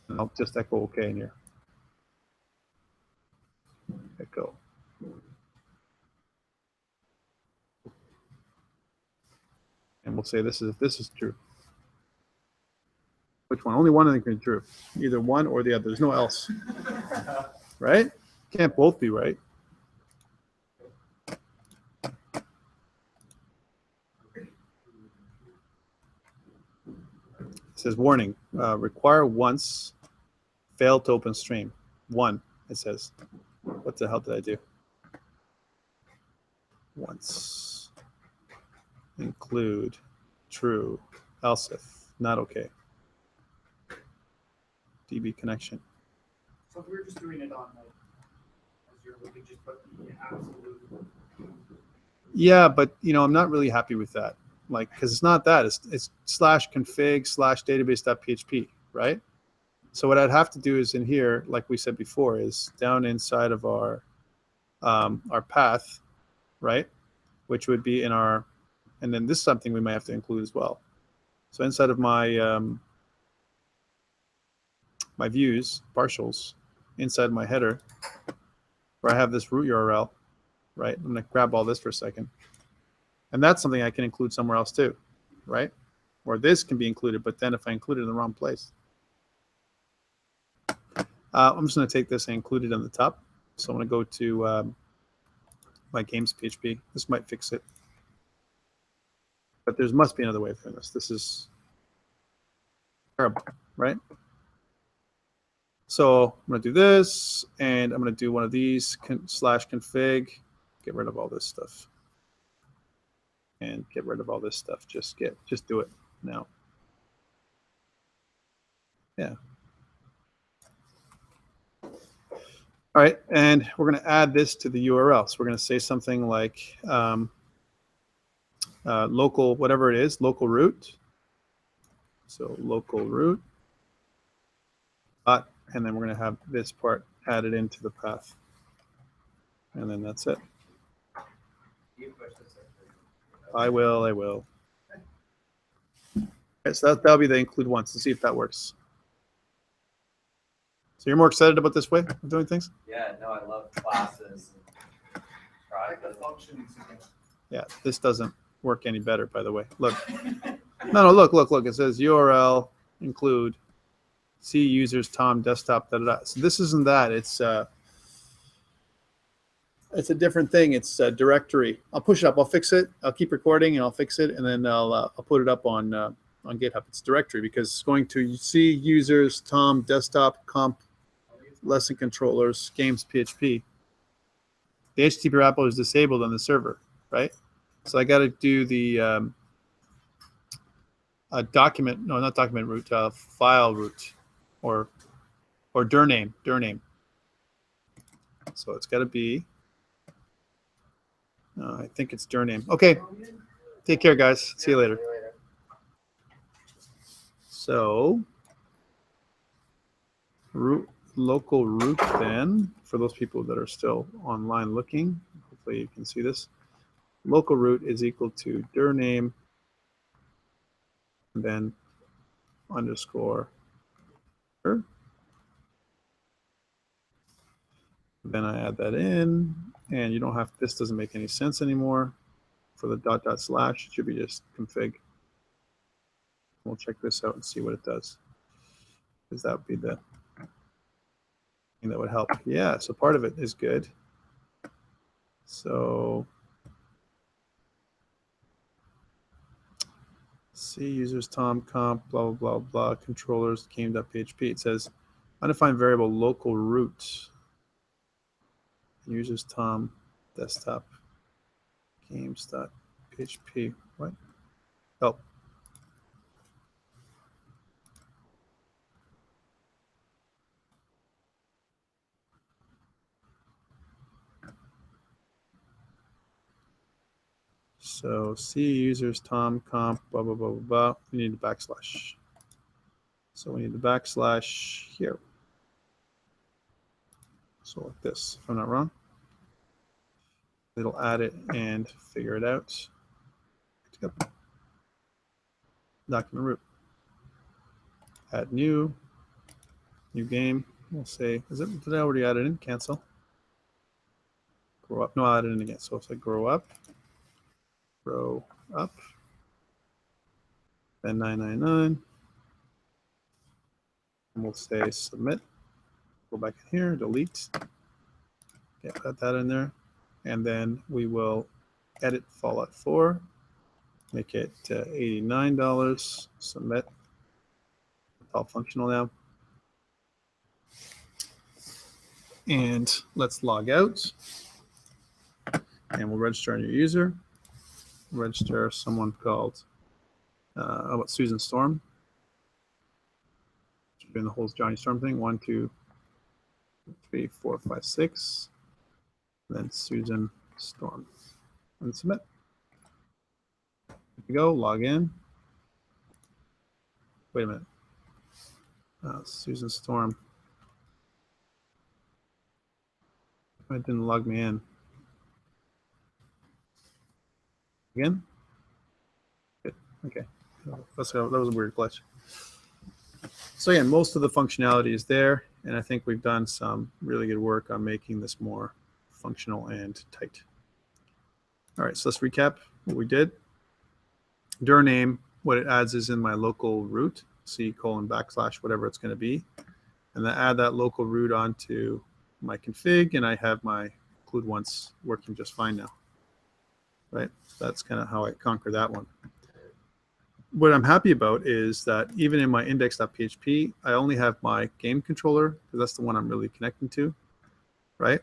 And I'll just echo okay in here. Echo. And we'll say this is true. Which one? Only one of them can be true. Either one or the other. There's no else. Right? Can't both be right. It says warning. Require once. Fail to open stream. One, it says. What the hell did I do? Once. Include. True. Else if. Not okay. DB connection. So if we were just doing it on like Azure, we could just put the absolute. Yeah, but I'm not really happy with that. Like, because it's not that. It's /config/database.php, right? So what I'd have to do is in here, like we said before, is down inside of our path, right? Which would be in our, and then this is something we might have to include as well. So inside of my my views, partials, inside my header, where I have this root URL, right? I'm going to grab all this for a second. And that's something I can include somewhere else too, right? Or this can be included, but then if I include it in the wrong place. I'm just going to take this and include it on the top. So I'm going to go to my games PHP. This might fix it. But there must be another way of doing this. This is terrible, right? So I'm going to do this, and I'm going to do one of these /config, get rid of all this stuff. And get rid of all this stuff. Just do it now. Yeah. All right, and we're going to add this to the URL. So we're going to say something like local, whatever it is, local root. So local root. And then we're going to have this part added into the path. And then that's it. I will. Okay, so that'll be the include once. Let's see if that works. So you're more excited about this way of doing things? Yeah, no, I love classes. And I like the functions again. Yeah, this doesn't work any better, by the way. Look. No, look. It says URL include C users Tom desktop da. So this isn't that. It's a different thing. It's a directory. I'll push it up. I'll fix it. I'll keep recording and I'll fix it, and then I'll put it up on GitHub. It's directory because it's going to C users Tom desktop comp lesson controllers games PHP. The HTTP repo is disabled on the server, right? So I got to do the document. No, not document root. File root, or dir name. So it's got to be. I think it's dir name. Okay. Take care, guys. See you later. So local root then, for those people that are still online looking, hopefully you can see this. Local root is equal to dir name and then underscore dir. Then I add that in, and you don't have, this doesn't make any sense anymore. For the .. / it should be just config. We'll check this out and see what it does. Because that would be the thing that would help. Yeah, so part of it is good. So C users Tom comp blah blah blah controllers game.php. It says undefined variable local root users Tom desktop games.php. What? Oh. So C users Tom comp blah blah blah blah blah. We need a backslash. So we need the backslash here. So like this, if I'm not wrong. It'll add it and figure it out. Document root. Add new game. We'll say, did I already add it in? Cancel. Grow up. No, I'll add it in again. So if I grow up, then 999. And we'll say submit. Go back in here, delete. Yeah, put that in there. And then we will edit Fallout 4, make it $89, submit. It's all functional now. And let's log out. And we'll register a new user. Register someone called, how about Susan Storm? Doing the whole Johnny Storm thing. 1, 2, 3, 4, 5, 6. Then Susan Storm. And submit. Here we go. Log in. Wait a minute. Susan Storm. It didn't log me in. Again? Good. Okay. That was a weird glitch. So again, most of the functionality is there, and I think we've done some really good work on making this more functional and tight. All right, so let's recap what we did. Dir name, what it adds is in my local root, C:\\, whatever it's going to be. And then add that local root onto my config, and I have my include once working just fine now. Right? That's kind of how I conquer that one. What I'm happy about is that even in my index.php, I only have my game controller, because that's the one I'm really connecting to, right?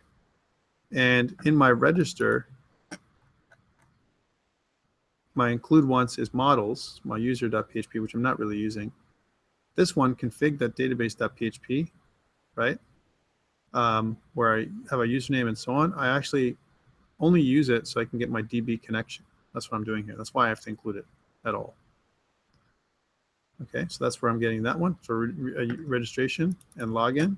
And in my register, my include once is models, my user.php, which I'm not really using. This one, config.database.php, right? Where I have a username and so on. I actually only use it so I can get my DB connection. That's what I'm doing here. That's why I have to include it at all. Okay, so that's where I'm getting that one. So registration and login,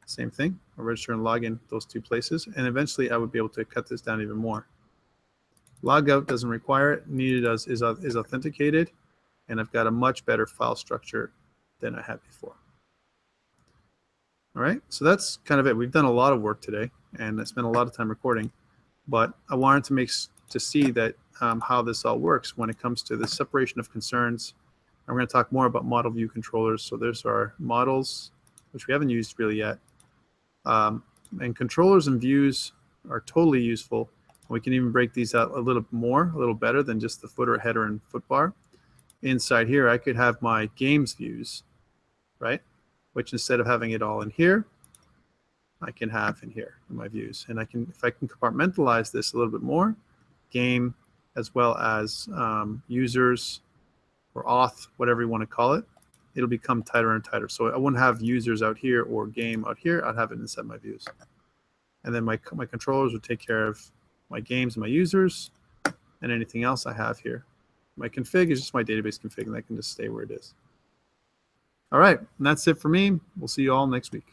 same thing. I'll register and log in those two places. And eventually I would be able to cut this down even more. Logout doesn't require it. Needed is authenticated. And I've got a much better file structure than I had before. All right, so that's kind of it. We've done a lot of work today, and I spent a lot of time recording. But I wanted to see that how this all works when it comes to the separation of concerns. And we're going to talk more about model view controllers. So there's our models, which we haven't used really yet. And controllers and views are totally useful. We can even break these out a little better than just the footer, header, and footbar. Inside here, I could have my games views, right? Which instead of having it all in here, I can have in here in my views. And if I can compartmentalize this a little bit more, game as well as users or auth, whatever you want to call it, it'll become tighter and tighter. So I wouldn't have users out here or game out here. I'd have it inside my views. And then my controllers would take care of my games and my users and anything else I have here. My config is just my database config, and that can just stay where it is. All right, and that's it for me. We'll see you all next week.